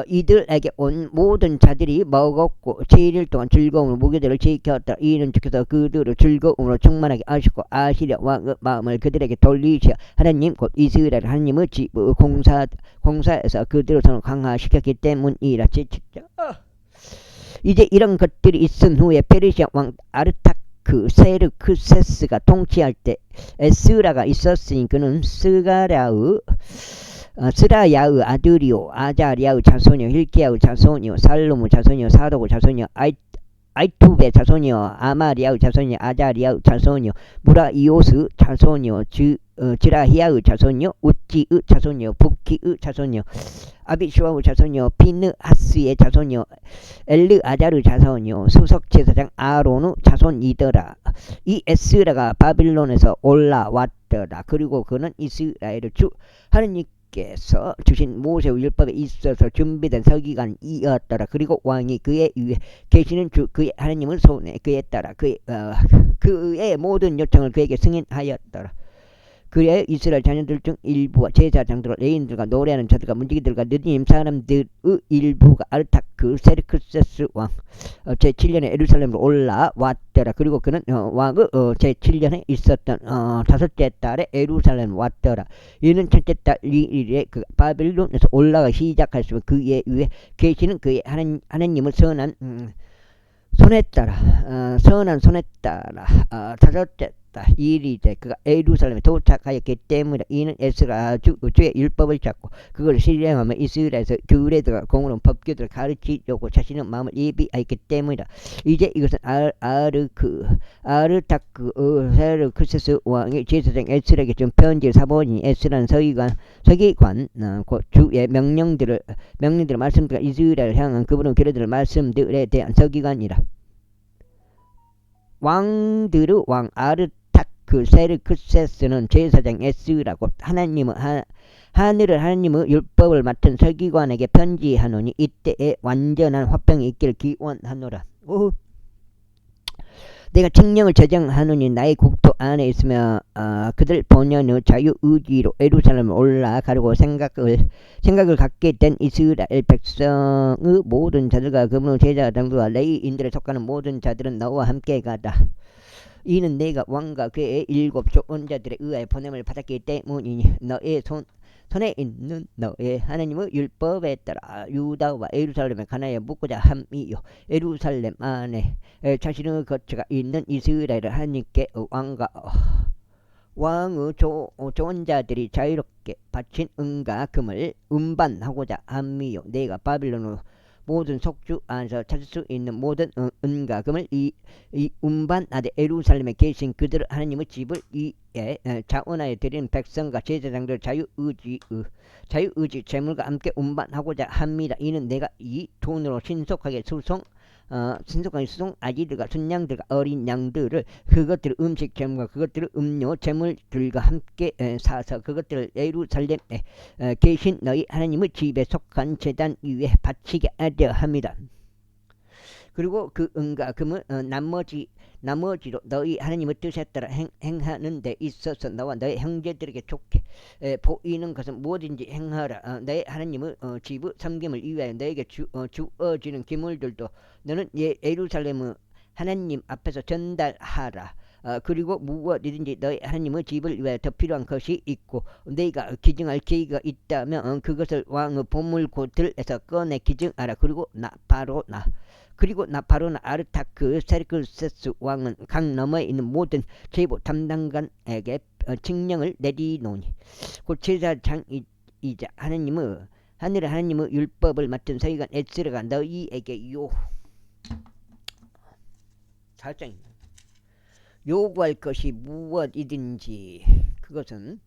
이들에게 온 모든 자들이 먹었고 7일 동안 즐거움으로 무교대를 지켰다. 이는 주께서 그들을 즐거움으로 충만하게 하시고 아시랴 왕의 마음을 그들에게 돌리시어 하나님 곧 이스라엘 하나님의 집의 공사에서 그들의 손을 강화시켰기 때문이라. 이제 이런 것들이 있은 후에 페르시아 왕 아르타크 세르크세스가 통치할 때 에스라가 있었으니 그는 스라야의 아들이요 아자리아의 자손이요 힐키야의 자손이요 살롬의 자손이요 사독의 자손이요 아이투베 자손이요, 아마리아의 자손이요, 아자리아의 자손이요, 무라이오스 자손이요, 지라히아의 자손이요, 우찌의 자손이요, 부키의 자손이요, 아비슈아의 자손이요, 피느하스의 자손이요, 엘르아자르 자손이요, 수석 제사장 아론의 자손이더라. 이 에스라가 바빌론에서 올라왔더라. 그리고 그는 이스라엘의 주 하느님께서 주신 모세의 율법에 있어서 준비된 서기관이었더라. 그리고 왕이 그의 위에 계시는 주 그의 하느님을 손에 그에 따라 그의 모든 요청을 그에게 승인하였더라. 그의 이스라엘 자녀들 중 일부와 제사장들과 레인들과 노래하는 자들과 문지기들과 느디님 사람들의 일부가 아르타크 세르크세스 왕 제7년에 예루살렘으로 올라왔더라. 그리고 그는 왕의 제7년에 있었던 다섯째 달에 예루살렘 왔더라. 이는 첫째 달 리일에 그 바빌론에서 올라가 시작하시면 그의 위에 계시는 그의 하나님을 선한 손에 따라 선한 손에 따라 다섯째 일이 이제 그가 예루살렘에 도착하였기 때문에 이는 에스라 주의 율법을 잡고 그걸 실행하며 이스라엘에서 규례들과 공의로운 법규들을 가르치려고 자신의 마음을 예비하였기 때문이다. 이제 이것은 아르타크 세르크세스 왕의 제사장 에스라에게 준 편지를 사보니 에스라는 서기관 주의 명령들을 말씀들과 이스라엘을 향한 그분의 규례들을 말씀들에 대한 서기관이라. 왕들의 왕 아르타크 세르크세스는 제사장 에스라고 하늘을 하나님의 율법을 맡은 서기관에게 편지하노니 이때에 완전한 화평이 있기를 기원하노라. 내가 칙령을 제정하노니 나의 국토 안에 있으며 그들 본연의 자유의지로 예루살렘을 올라가려고 생각을 갖게 된 이스라엘 백성의 모든 자들과 그분의 제사장들과 레위인들에 속하는 모든 자들은 너와 함께 가다. 이는 내가 왕과 그의 7 좋은 자들에 의하여 보냄을 받았기 때문이니 너의 손에 있는 너의 하나님의 율법에 따라 유다와 예루살렘에 관하여 묻고자 함이요. 예루살렘 안에 자신의 거처가 있는 이스라엘을 하나님께 왕의 좋은 자들이 자유롭게 바친 은과 금을 운반하고자 함이요. 내가 바빌론의 모든 속주 안에서 찾을 수 있는 모든 은과 금을 이 운반하되 예루살렘에 계신 그들 하나님의 집을 이에 자원하여 드리는 백성과 제사장들 자유의지 재물과 함께 운반하고자 합니다. 이는 내가 이 돈으로 신속하게 수송 아기들과 순양들과 어린 양들을 그것들의 음식 재물과 그것들의 음료 재물들과 함께 사서 그것들을 예루살렘에 계신 너희 하나님의 집에 속한 제단 위에 바치게 하려 합니다. 그리고 그 은과 금은 나머지로 너희 하나님의 뜻에 따라 행하는 데 있어서 너와 너희 형제들에게 좋게 보이는 것은 뭐든지 행하라. 너희 하나님의 집의 섬김을 위하여 너에게 주어지는 기물들도 너는 예루살렘의 하나님 앞에서 전달하라. 그리고 무엇이든지 너희 하나님의 집을 위하여 더 필요한 것이 있고 너희가 기증할 계기가 있다면 그것을 왕의 보물고들에서 꺼내 기증하라. 그리고 나 바로 나 아르타크 세르크세스 왕은 강 너머에 있는 모든 제보 담당관에게 칙령을 내리노니 곧 제사장이자 하나님의 율법을 맡은 서기관 에스라가 너희에게 요구할 것이 무엇이든지 그것은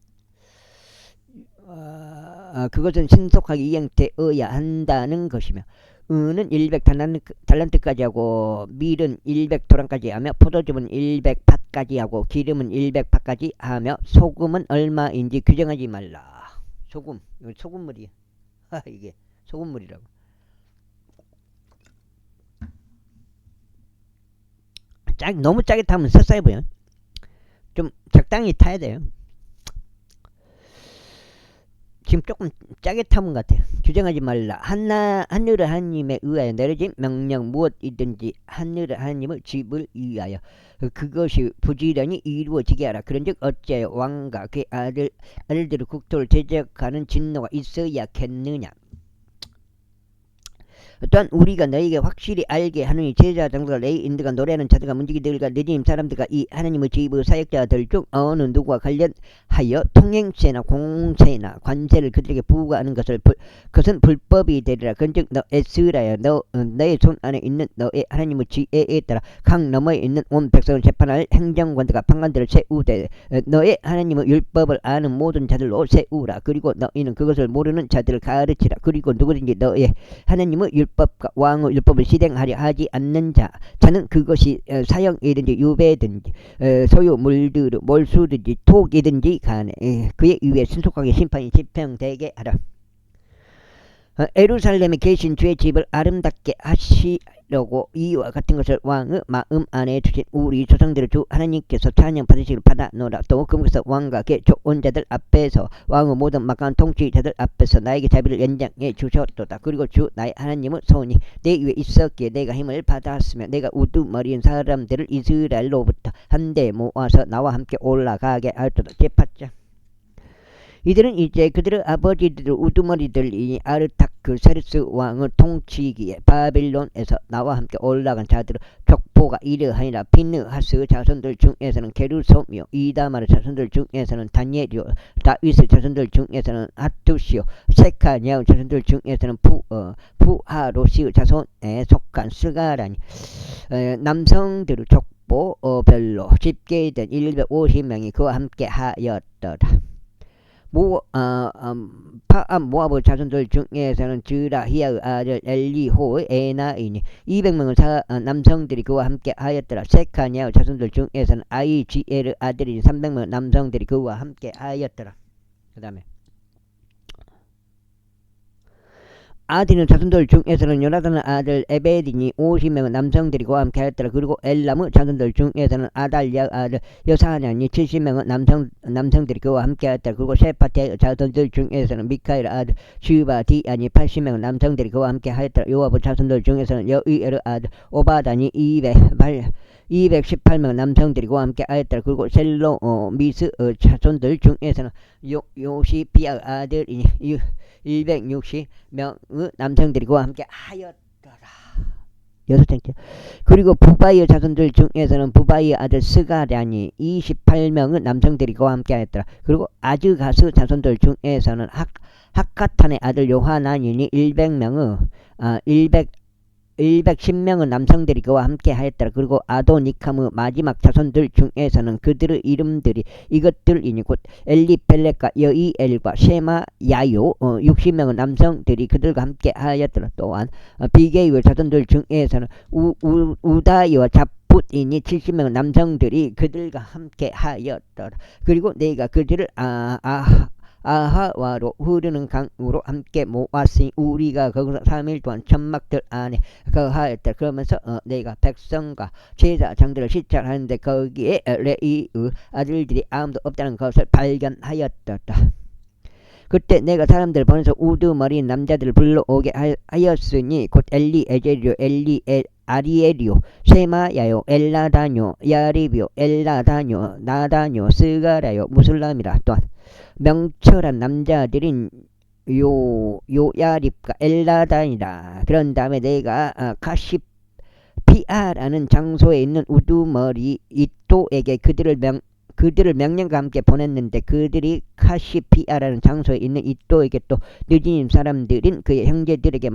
신속하게 이행되어야 한다는 것이며 은은 100달란트까지 하고 밀은 100도랑까지 하며 포도즙은 100팥까지 하고 기름은 100팥까지 하며 소금은 얼마인지 규정하지 말라. 소금물이야. 이게 소금물이라고. 너무 짜게 타면 涩싸해 보여. 좀 적당히 타야 돼요. 지금 조금 짜게 타면 같아요. 규정하지 말라. 하늘의 하나님에 의하여 내려진 명령 무엇이든지 하늘의 하나님의 집을 위하여 그것이 부지런히 이루어지게 하라. 그런즉 어찌하여 왕과 그의 아들들의 국토를 대적하는 진노가 있어야겠느냐. 또한 우리가 너에게 확실히 알게 하느니 제자 장로가 레이인들과 노래하는 자들과 문지기들과 느님 사람들과 이 하나님의 집의 사역자들 중 어느 누구와 관련하여 통행세나 공세나 관세를 그들에게 부과하는 그것은 불법이 되리라. 그런즉 너 에스라야 너의 손 안에 있는 너의 하나님의 지혜에 따라 강 너머에 있는 온 백성을 재판할 행정관들과 판관들을 세우되 너의 하나님의 율법을 아는 모든 자들로 세우라. 그리고 너희는 그것을 모르는 자들을 가르치라. 그리고 누구든지 너의 하나님의 율법과 왕의 율법을 실행하려 하지 않는 자는 그것이 사형이든지 유배든지 소유 물들어 몰수든지 톡이든지 간에 그의 위에 신속하게 심판이 집행되게 하라. 에루살렘에 계신 주의 집을 아름답게 하시려고 이와 같은 것을 왕의 마음 안에 두신 우리 조상들의 주 하나님께서 찬양 받으시기를 바라노라. 또 그곳에서 왕과 그 좋은 자들 앞에서 왕의 모든 막강한 통치자들 앞에서 나에게 자비를 연장해 주셨도다. 그리고 주 나의 하나님의 손이 내 위에 있었기에 내가 힘을 받았으며 내가 우두머리인 사람들을 이스라엘로부터 한데 모아서 나와 함께 올라가게 하였도다. 제8장. 이들은 이제 그들의 아버지들 우두머리들이 아르타크세르스 왕을 통치기에 바빌론에서 나와 함께 올라간 자들의 족보가 이러하니라. 비느하스 자손들 중에서는 게르솜이요 이다마르 자손들 중에서는 다니엘이요 다윗의 자손들 중에서는 하투시요 세카냐의 자손들 중에서는 부하로시의 자손에 속한 스가라니. 남성들의 족보별로 집계된 150명이 그와 함께 하였더라. 모압의 자손들 중에서는 즈라히야의 아들 엘리호의 에나이니 200명의 남성들이 그와 함께 하였더라. 세카냐의 자손들 중에서는 아이지엘의 아들인 300명의 남성들이 그와 함께 하였더라. 그 다음에 아디는 자손들 중에서는 요나단의 아들 에베딘이 50명의 남성들이 그와 함께 하였더라. 그리고 엘람의 자손들 중에서는 아달랴의 아들 여사냐니 70명의 남성들이 그와 함께 하였더라. 그리고 셰파티의 자손들 중에서는 미카엘의 아들 슈바디아니 80명의 남성들이 그와 함께 하였더라. 요압의 자손들 중에서는 여이엘의 아들 오바다니 218명의 남성들이 그와 함께 하였더라. 그리고 셀로미스의 자손들 중에서는 요시비아의 아들이니 160명의 남성들이 그와 함께 하였더라. 6장째. 그리고 부바이의 자손들 중에서는 부바이의 아들 스가랴니 28명의 남성들이 그와 함께 하였더라. 그리고 아즈가스 자손들 중에서는 하카탄의 아들 요하나니니 110명의 남성들이 그와 함께 하였더라. 그리고 아도니캄의 마지막 자손들 중에서는 그들의 이름들이 이것들이니 곧 엘리펠렉과 여이엘과 쉐마야요 60명의 남성들이 그들과 함께 하였더라. 또한 비게이의 자손들 중에서는 우다이와 잡붓이니 70명의 남성들이 그들과 함께 하였더라. 그리고 내가 그들을 아하와로 흐르는 강으로 함께 모았으니 우리가 거기서 3일 동안 천막들 안에 거하였다. 그러면서 내가 백성과 제사장들을 시찰하는데 거기에 레이의 아들들이 아무도 없다는 것을 발견하였다. 그때 내가 사람들을 보내서 우두머리인 남자들을 불러오게 하였으니 곧 엘리에제리오 아리엘이요 세마야요 엘라다뇨 야리비요 엘라다뇨 나다뇨 스가라요 무슬람이라. 또한 명철한 남자들인 요야립과 엘라단이라. 그런 다음에 내가 카시피아라는 장소에 있는 우두머리 이또에게 그들을 명령과 함께 보냈는데 그들이 카시피아라는 장소에 있는 이또에게 또 느지님 사람들인 그의 형제들에게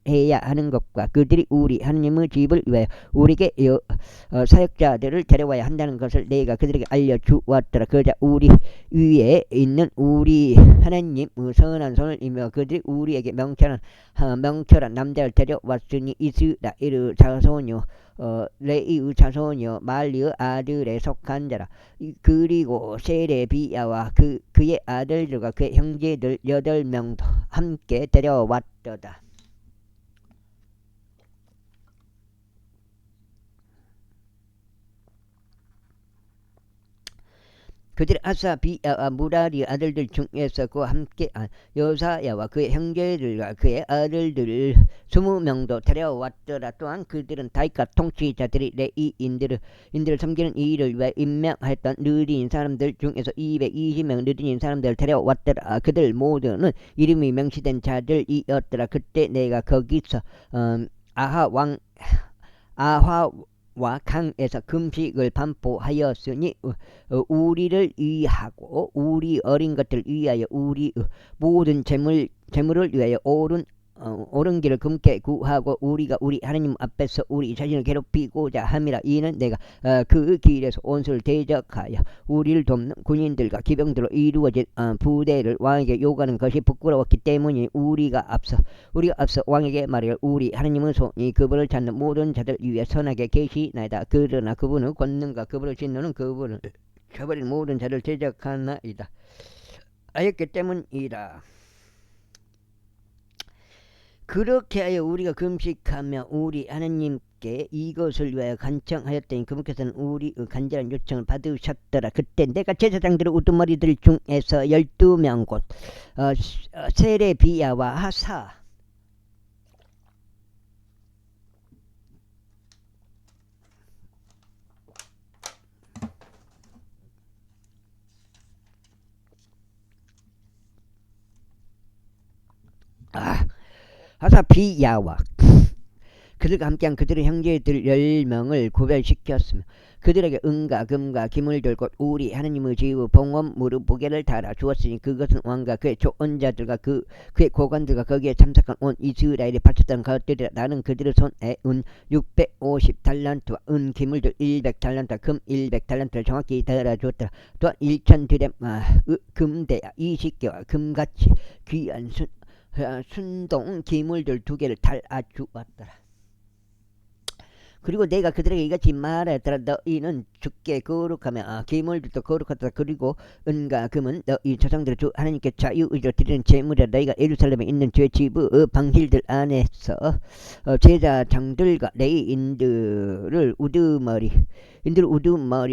해야 하는 것과 그들이 우리 하나님의 집을 위하여 우리에게 사역자들을 데려와야 한다는 것을 내가 그들에게 알려주었더라. 그러자 우리 위에 있는 우리 하나님의 선한 손을 이며 그들이 우리에게 명철한 남자를 데려왔으니 이스라엘의 자손이요 레이의 자손이요 말리의 아들에 속한 자라. 그리고 세레비야와 그의 아들들과 그의 형제들 8명도 함께 데려왔더다. 그들의 아사 비야와 무라리 아들들 중에서 그와 함께 여사야와 그의 형제들과 그의 아들들 20명도 데려왔더라. 또한 그들은 다윗과 통치자들이 레위인들을 섬기는 일을 위해 임명했던 느린 사람들 중에서 220명 느린 사람들을 데려왔더라. 그들 모두는 이름이 명시된 자들이었더라. 그때 내가 거기서 아하와 강에서 금식을 반포하였으니 우리를 위하고 우리 어린 것들을 위하여 우리 모든 재물을 위하여 옳은 길을 금께 구하고 우리가 우리 하나님 앞에서 우리 자신을 괴롭히고자 함이라. 이는 내가 그 길에서 온수를 대적하여 우리를 돕는 군인들과 기병들로 이루어진 부대를 왕에게 요구하는 것이 부끄러웠기 때문에 우리가 앞서 왕에게 말하여 우리 하나님의 손이 그분을 찾는 모든 자들 위에 선하게 계시나이다. 그러나 그분은 권능과 그분을 짓누는 그분을 저버린 모든 자를 대적하나이다. 하였기 때문이라. 그렇게 하여 우리가 금식하며 우리 하나님께 이것을 위하여 간청하였더니 그분께서는 우리의 간절한 요청을 받으셨더라. 그때 내가 제사장들의 우두머리들 중에서 12명 곧 세레비야와 하사 비야와 그들과 함께한 그들의 형제들 10명을 구별시켰으며 그들에게 은과 금과 기물들 곧 우리 하나님의 지우 봉헌 무릎 무게를 달아 주었으니 그것은 왕과 그의 조언자들과 그의 고관들과 거기에 참석한 온 이스라엘이 바쳤던 것들이라. 나는 그들의 손에 은 650달란트와 은 기물들 100달란트 금 100달란트를 정확히 달아주었더라. 또한 1000드렘 금대야 20개와 금같이 귀한 순동 기물들 2개를 달아주었더라. 그리고 내가 그들에게 이같이 말하였더라. 너희는 주께 거룩하며 기물들도 거룩하다. 그리고 은과 금은 너희 조상들의 주 하나님께 자유의지로 드리는 제물이라. 너희가 예루살렘에 있는 죄 지부 방실들 안에서 제사장들과 레위인들을 우두머리요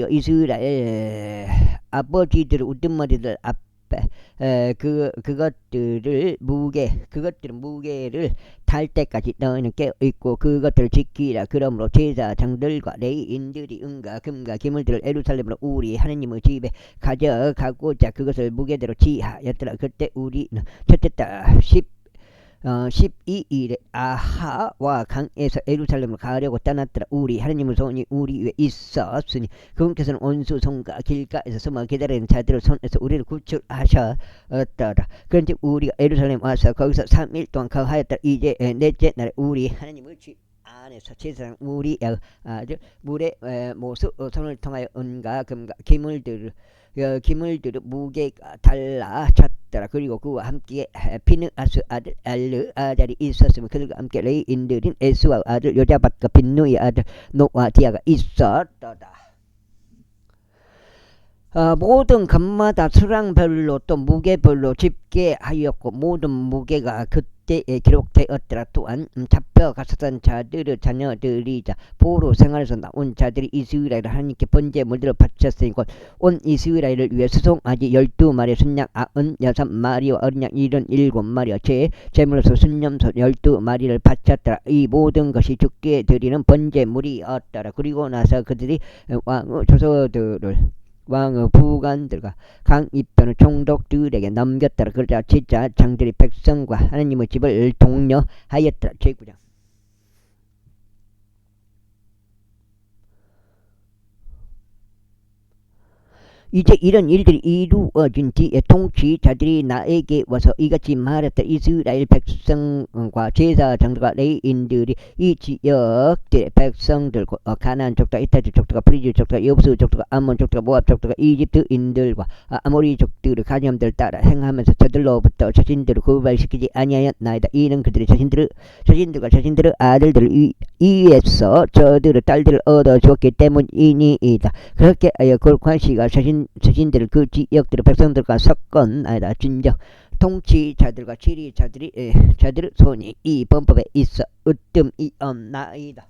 이스라엘 아버지들의 우두머리들 앞에 그것들은 무게를 탈 때까지 너희는 깨어있고 그것들을 지키라. 그러므로 제사장들과 레위인들이 은과 금과 기물들을 예루살렘으로 우리 하나님의 집에 가져가고자 그것을 무게대로 지하였더라. 그때 우리는 첫째 달 12일에 아하와 강에서 예루살렘으로 가려고 떠났더라. 우리 하나님의 손이 우리 위에 있었으니 그분께서는 온수 성과 길가에서 숨어 기다리는 자들을 손에서 우리를 구출하셨더라. 그런데 우리가 예루살렘 와서 거기서 3일 동안 거하였더라. 이제 넷째 날에 우리 하나님의 집 안에서 제사장 우리 아들 물의 모수 손을 통하여 은과 금과 기물들을 무게가 달라졌더라. 그리고 그와 함께 피느아스 아들 엘르아잘이 있었으며 그들과 함께 레위인들인 에스와 아들 요자밧과 빈누의 아들 노아디아가 있었더라. 모든 금마다 수량별로 또 무게별로 집계하였고 모든 무게가 그때에 기록되었더라. 또한 잡혀갔었던 자들의 자녀들이자 포로 생활에서 나온 자들이 이스라엘 하나님께 번제물들을 바쳤으니 곧 온 이스라엘을 위해 수송아지 12마리 순양 96마리와 어린 양 77마리와 제물로서 순념소 12마리를 바쳤더라. 이 모든 것이 주께 드리는 번제물이었더라. 그리고 나서 그들이 왕의 조서들을 왕의 부관들과 강 이편의 총독들에게 넘겼더라. 그러자 제사장들이 백성과 하나님의 집을 독려하였더라. 제9장 이제 이런 일들이 이루어진 뒤에 통치자들이 나에게 와서 이같이 말했다. 이스라엘 백성과 제사장들과 레위인들이 이 지역들의 백성들 가나안 족속, 히타트 족속, 프리지 족속, 여부스 족속, 암몬 족속, 모압 족속, 이집트인들과 아모리 족들의 가념들을 따라 행하면서 저들로부터 자신들을 구별시키지 아니하였나이다. 이는 그들이 자신들과 자신들의 아들들을 위해서 저들의 딸들을 얻어주었기 때문이니이다. 그렇게 하여 골관시가 자신들을 그 지역들의 백성들과 섞었나이다. 진정 통치자들과 지리자들의 손이 이 범법에 있어 으뜸이 없나이다.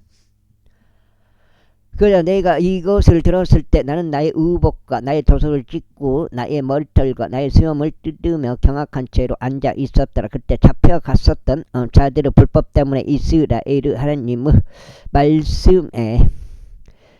그래 내가 이것을 들었을 때 나는 나의 의복과 나의 도석을 찢고 나의 머리털과 나의 수염을 뜯으며 경악한 채로 앉아 있었더라. 그때 잡혀갔었던 자들의 불법 때문에 이스라엘 하나님의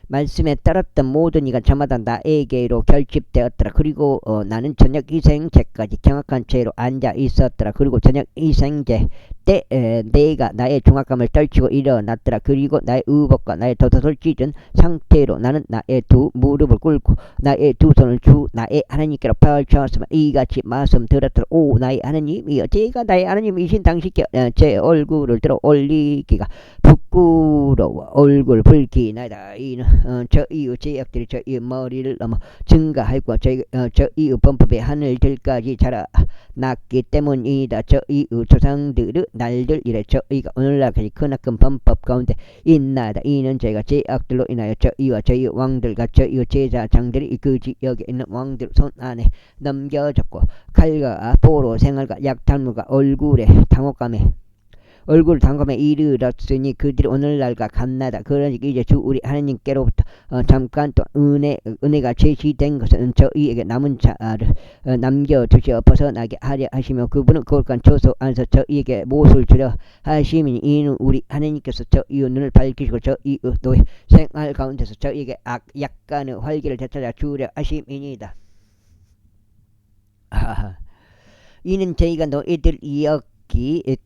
말씀에 따랐던 모든 이가 저마다 나에게로 결집되었더라. 그리고 나는 저녁 이생제까지 경악한 채로 앉아 있었더라. 그리고 저녁 이생제 때 내가 나의 중압감을 떨치고 일어났더라. 그리고 나의 의복과 나의 덧옷을 찢은 상태로 나는 나의 두 무릎을 꿇고 나의 두 손을 주 나의 하나님께로 펼쳤으며 이같이 말씀 들었더라. 오 나의 하나님이여, 제가 나의 하나님이신 당신께 제 얼굴을 들어 올리기가 부끄러워 얼굴 붉히나이다. 이는 저 이후 제약들이 저 이후 머리를 넘어 증가하고 저 이후 범법의 하늘들까지 자라났기 때문이다. 저 이후 조상들의 날들 이래 저희가 오늘날까지 크나큰 범법 가운데 있나이다. 이는 저희가 제약들로 인하여 저 이와 저희 왕들과 저 이후 제사장들이 그 지역에 있는 왕들 손 안에 넘겨졌고 칼과 포로 생활과 약탈물과 얼굴 당감에 이르렀으니 그들이 오늘날과 같나다. 그러니까 이제 주 우리 하나님께로부터 잠깐 또 은혜가 제시된 것은 저희에게 남은 자를 남겨두시어 벗어나게 하려 하시며 그분은 거룩한 조소 안에서 저희에게 못을 주려 하시니 이는 우리 하나님께서 저희의 눈을 밝히시고 저희의 노예 생활 가운데서 저희에게 약간의 활기를 되찾아 주려 하심이니이다. 이는 저희가 너희들이었기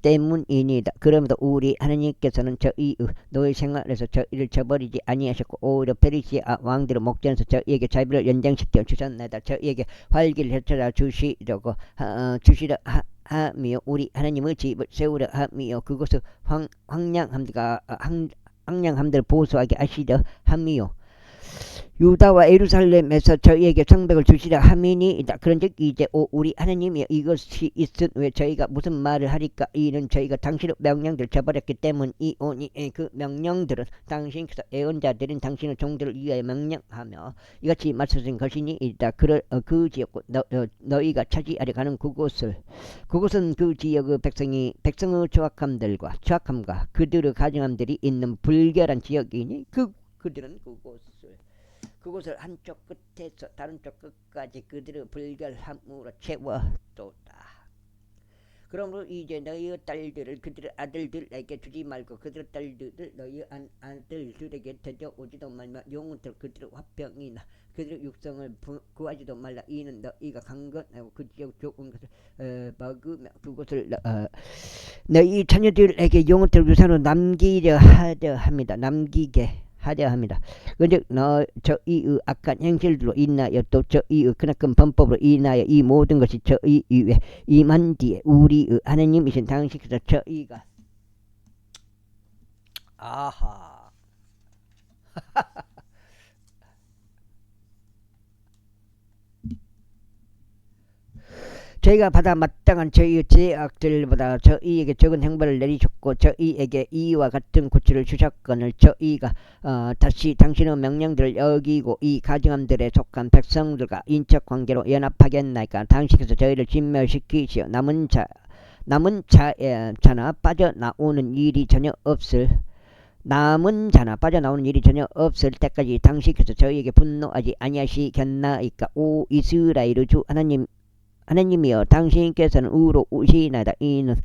때문이니다. 그러므로 우리 하나님께서는 저희의 노예 생활에서 저희를 저버리지 아니하셨고 오히려 페르시아 왕들의 목전에서 저희에게 자비를 연장시켜 주셨나이다. 저희에게 활기를 되찾아 주시려 하며 우리 하나님의 집을 세우려 하며 그곳을 황량함들 보수하게 하시려 하며 유다와 예루살렘에서 저희에게 성백을 주시려 함이니이다. 그런즉 이제 우리 하나님이 이것이 있은 왜 저희가 무슨 말을 하리까? 이는 저희가 당신의 명령들을 저버렸기 때문이오니 그 명령들은 당신께서 애언자들인 당신의 종들을 위하여 명령하며 이같이 말씀하신 것이니이다. 그 지역 너희가 차지하려 가는 그곳은 그 지역의 백성의 추악함과 그들의 가증함들이 있는 불결한 지역이니 그들은 그곳을 한쪽 끝에서 다른 쪽 끝까지 그들의 불결함으로 채워뒀다. 그러므로 이제 너희의 딸들을 그들의 아들들에게 주지 말고 그들의 딸들을 너희의 아들들에게 데려오지도 말며 영혼들 그들의 화병이나 그들의 육성을 구하지도 말라. 이는 너희가 강건하고 그 지역 좋은 것을 먹으며 그곳을 너희 자녀들에게 영혼들 유산으로 남기게 하려 합니다. 근데 저희의 악한 행실들로 인하여 또 저희의 크나큰 범법으로 인하여 이 모든 것이 저희 위에 임한 뒤에 우리의 하나님이신 당신께서 저희가 저희가 받아 마땅한 저희의 죄악들보다 저희에게 적은 형벌을 내리셨고 저희에게 이와 같은 고치를 주셨거늘 저희가 다시 당신의 명령들을 여기고 이 가증함들에 속한 백성들과 인척관계로 연합하겠나이까? 당신께서 저희를 진멸시키시어 남은 자나 빠져나오는 일이 전혀 없을 때까지 당신께서 저희에게 분노하지 아니하시겠나이까? 오 이스라엘의 주 하나님이여, 당신께서는 의로우시나이다. 이는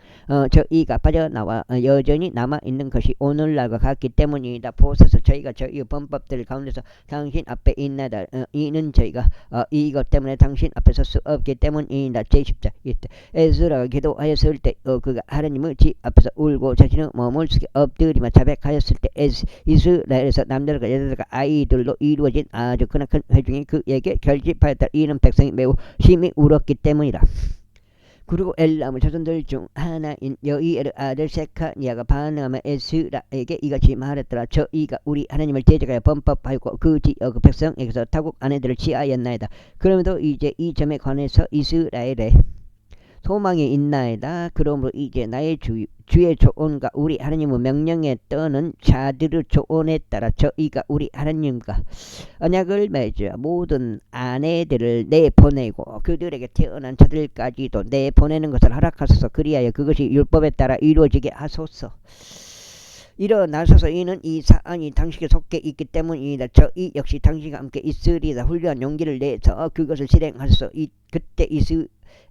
저희가 빠져나와 여전히 남아있는 것이 오늘날과 같기 때문이다. 보소서 저희가 저희의 범법들 가운데서 당신 앞에 있나이다. 이는 저희가 이것 때문에 당신 앞에 설 수 없기 때문이다. 제10절 이때 에스라가 기도하였을 때 그가 하나님의 집 앞에서 울고 자신의 몸을 숙여 엎드리며 자백하였을 때 이스라엘에서 남자들과 여자들과 아이들로 이루어진 아주 크나큰 회중이 그에게 결집하였다. 이는 백성이 매우 심히 울었기 때문이다. 그리고 엘람의 자손들 중 하나인 여이엘의 아들 세카니아가 반응하며 에스라에게 이같이 말했더라. 저희가 우리 하나님을 대적하여 범법하였고 그 지역 백성에게서 타국 아내들을 취하였나이다. 그러므로 이제 이 점에 관해서 이스라엘의 소망이 있나이다. 그러므로 이제 나의 주의 조언과 우리 하나님의 명령에 떠는 자들의 조언에 따라 저희가 우리 하나님과 언약을 맺어 모든 아내들을 내보내고 그들에게 태어난 자들까지도 내보내는 것을 허락하소서. 그리하여 그것이 율법에 따라 이루어지게 하소서. 일어나셔서 이는 이 사안이 당신에게 속해 있기 때문이다. 저이 역시 당신과 함께 있으리다. 훌륭한 용기를 내서 그것을 실행하소서. 그때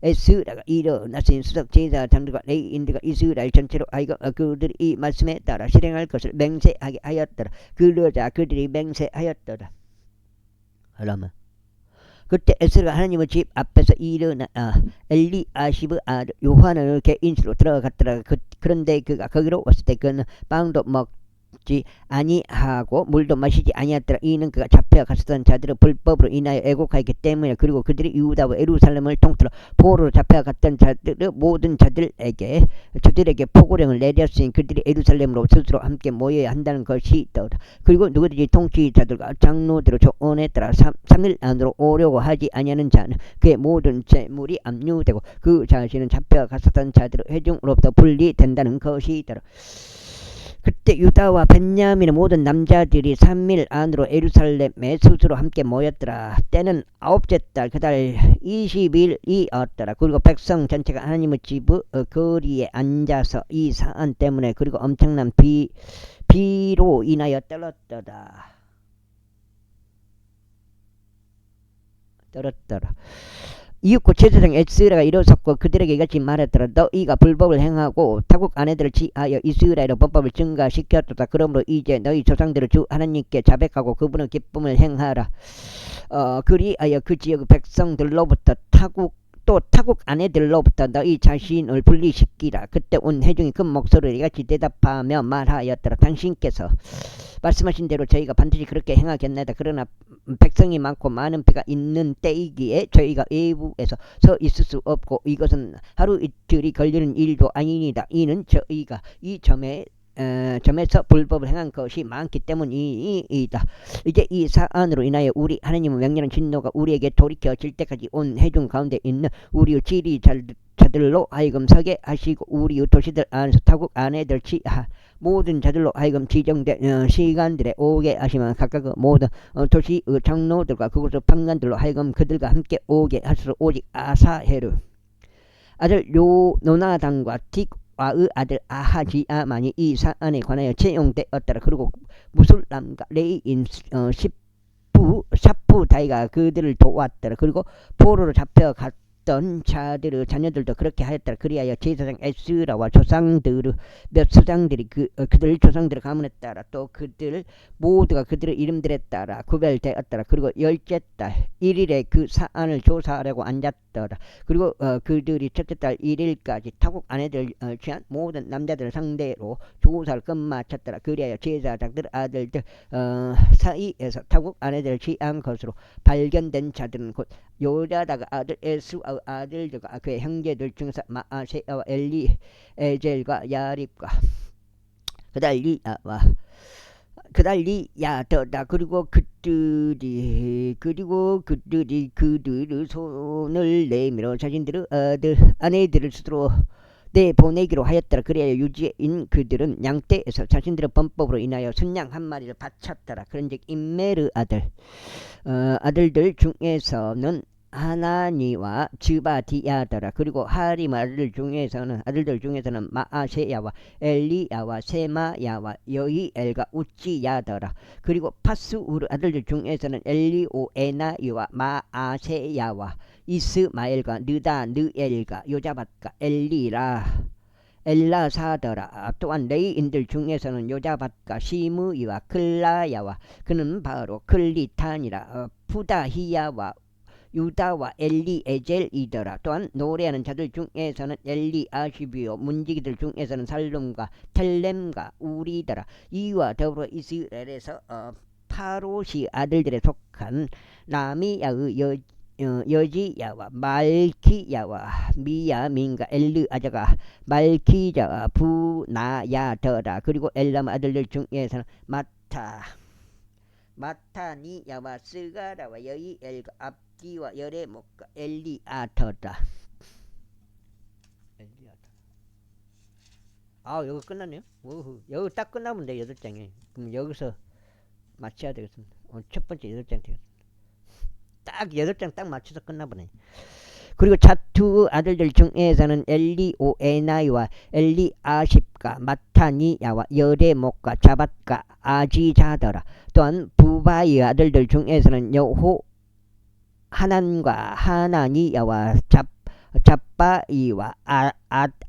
에스라가 일어났으니 수석 제사 장들과 레위인들과 이스라엘 전체로 하여금 그들이 이 말씀에 따라 실행할 것을 맹세하게 하였더라. 그러자 그들이 맹세하였더라. 그러면 그때 에스라가 하나님의 집 앞에서 일어나 엘리아시브 아들 요한을 개인실로 들어갔더라. 그런데 그가 거기로 왔을 때 그는 빵도 먹지 아니하고 물도 마시지 아니하더라. 이는 그가 잡혀갔었던 자들의 불법으로 인하여 애곡하였기 때문에. 그리고 그들이 유다와 예루살렘을 통틀어 포로로 잡혀갔던 자들의 모든 자들에게 저들에게 포고령을 내렸으니 그들이 예루살렘으로 스스로 함께 모여야 한다는 것이더라. 그리고 누구든지 통치자들과 장로들을 조언에 따라 3일 안으로 오려고 하지 아니하는 자는 그의 모든 재물이 압류되고 그 자신은 잡혀갔었던 자들의 회중으로부터 분리된다는 것이더라. 그때 유다와 벤야민의 모든 남자들이 3일 안으로 예루살렘에 스스로 함께 모였더라. 때는 9째 달 그 달 20일이었더라. 그리고 백성 전체가 하나님의 집의 거리에 앉아서 이 사안 때문에 그리고 엄청난 비로 인하여 떨었더라. 이윽고 제사장 에스라가 일어섰고 그들에게 이같이 말했더라. 너희가 불법을 행하고 타국 아내들을 취하여 이스라엘의 법법을 증가시켰도다. 그러므로 이제 너희 조상들을 주 하나님께 자백하고 그분의 기쁨을 행하라. 그리하여 그 지역 백성들로부터 타국 아내들로부터 너희 자신을 분리시키라. 그때 온 회중이 큰 목소리로 이같이 대답하며 말하였더라. 당신께서 말씀하신 대로 저희가 반드시 그렇게 행하겠나이다. 그러나 백성이 많고 많은 배가 있는 때이기에 저희가 외부에서 서 있을 수 없고 이것은 하루 이틀이 걸리는 일도 아니니다. 이는 저희가 이 점에서 불법을 행한 것이 많기 때문이다. 이제 이 사안으로 인하여 우리 하나님의 명령한 진노가 우리에게 돌이켜질 때까지 온 회중 가운데 있는 우리의 지리자들로 하여금 서게 하시고 우리의 도시들 안에서 타국 아내들 취하 모든 자들로 하여금 지정된 시간들에 오게 하시면 각각 모든 도시의 장로들과 그곳의 판관들로 하여금 그들과 함께 오게 하시고 오직 아사헤르 아들 노나단과 틱와의 아들 아하지야만이 이 사안에 관하여 채용되었더라. 그리고 무술람과 레이인 샤프다이가 그들을 도왔더라. 그리고 포로로 잡혀갔던 자들의 자녀들도 그렇게 하였더라. 그리하여 제사장 에스라와 몇 수장들이 그들 조상들의 가문에 따라 또 그들 모두가 그들의 이름들에 따라 구별되었더라. 그리고 10째 달 1일에 그 사안을 조사하려고 앉았더라. 그리고 그들이 첫째 달 1일까지 타국 아내들 취한 모든 남자들 상대로 조사를 끝마쳤더라. 그리하여 제사장들 아들들 사이에서 타국 아내들 취한 것으로 발견된 자들은 곧 요다다가 아들 에스와 아들들과 그의 형제들 중에서 마아세야와 엘리에젤과 야립과 그달리야더다. 그리고 그들의 손을 내밀어 자신들의 아내들을 스스로 내보내기로 하였더라. 그래야 유지인 그들은 양떼에서 자신들의 범법으로 인하여 순양 한 마리를 바쳤더라. 그런즉 임메르 아들들 중에서는 하나니와 즈바디야더라. 그리고 하림 아들들 중에서는 마아세야와 엘리야와 세마야와 여이엘과 우찌야더라. 그리고 파스우르 아들들 중에서는 엘리오에나이와 마아세야와 이스마엘과 느엘과 요자밧과 엘라사더라. 또한 레이인들 중에서는 요자밧과 시므이와 클라야와 그는 바로 클리탄이라 푸다히야와 유다와 엘리에젤이더라. 또한 노래하는 자들 중에서는 엘리아시비오 문지기들 중에서는 살룸과 텔렘과 우리더라. 이와 더불어 이스라엘에서 파롯이 아들들에 속한 라미야의 여지야와 말키야와 미야민과 엘르아자가 말키자와 부나야더라. 그리고 엘람 아들들 중에서는 마타니야와 스가라와 여이엘과 압디와 여레목과 엘리아터다. 여기 끝났네요. 여기 딱 끝나면 돼. 8장에. 그럼 여기서 마쳐야 되겠습니다. 오늘 첫 번째 8장 되겠습니다. 딱 8장 딱 맞춰서 끝나보네. 그리고 차투의 아들들 중에서는 엘리오에나이와 엘리아십과 마타니야와 여레목과 자밧과 아지자더라. 또한 부바이의 아들들 중에서는 여호 하난과 하나니야와 잡바이와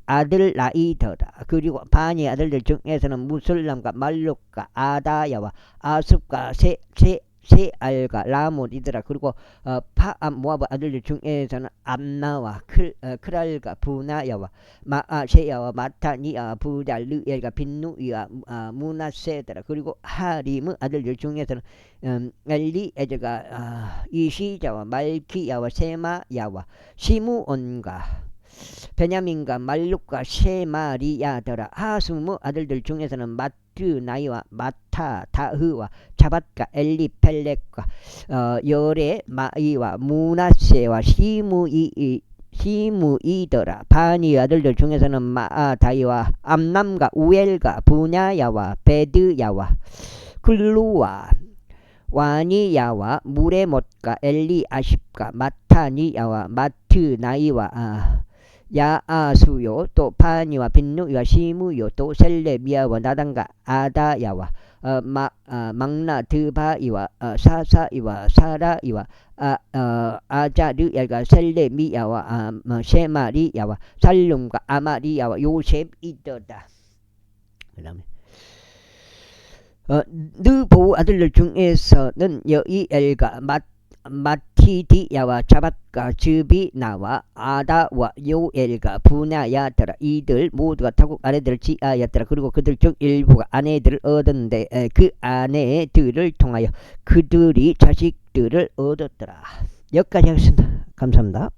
아들 라이더라. 그리고 바니 아들들 중에서는 무슬람과 말룩과 아다야와 아습과 세알과 라못이더라. 그리고 모아브 아들들 중에서는 암나와 크랄과 부나야와 마아세야와 마타니아 부달르엘과 빈누이와 무나세더라. 그리고 하림의 아들들 중에서는 엘리에저가 이시자와 말키야와 세마야와 시므온과 베냐민과 말룩과 세마리야더라. 하숨의 아들들 중에서는 마트나이와 마타다흐와 자밧과 엘리펠렉과 여레마이와 무나세와 시무이더라. 바니 아들들 중에서는 마아다이와 암남과 우엘과 부냐야와 베드야와 글루와 와니야와 무레못과 엘리아십과 마타니야와 마트나이와 야아수요 또 파니와 빈누이와 시무요 또 셀레미야와 나단과 아다야와 막나드바이와 사사이와 사라이와 아자르야가 셀레미야와 세마리야와 살룸과 아마리야와 요셉이더다. 그 다음에 느보 아들들 중에서는 여이엘과 마티디야와 자밧과 즈비나와 아다와 요엘과 부나야더라. 이들 모두가 타국 아내들을 지하였더라. 그리고 그들 중 일부가 아내들을 얻었는데 그 아내들을 통하여 그들이 자식들을 얻었더라. 여기까지 하겠습니다. 감사합니다.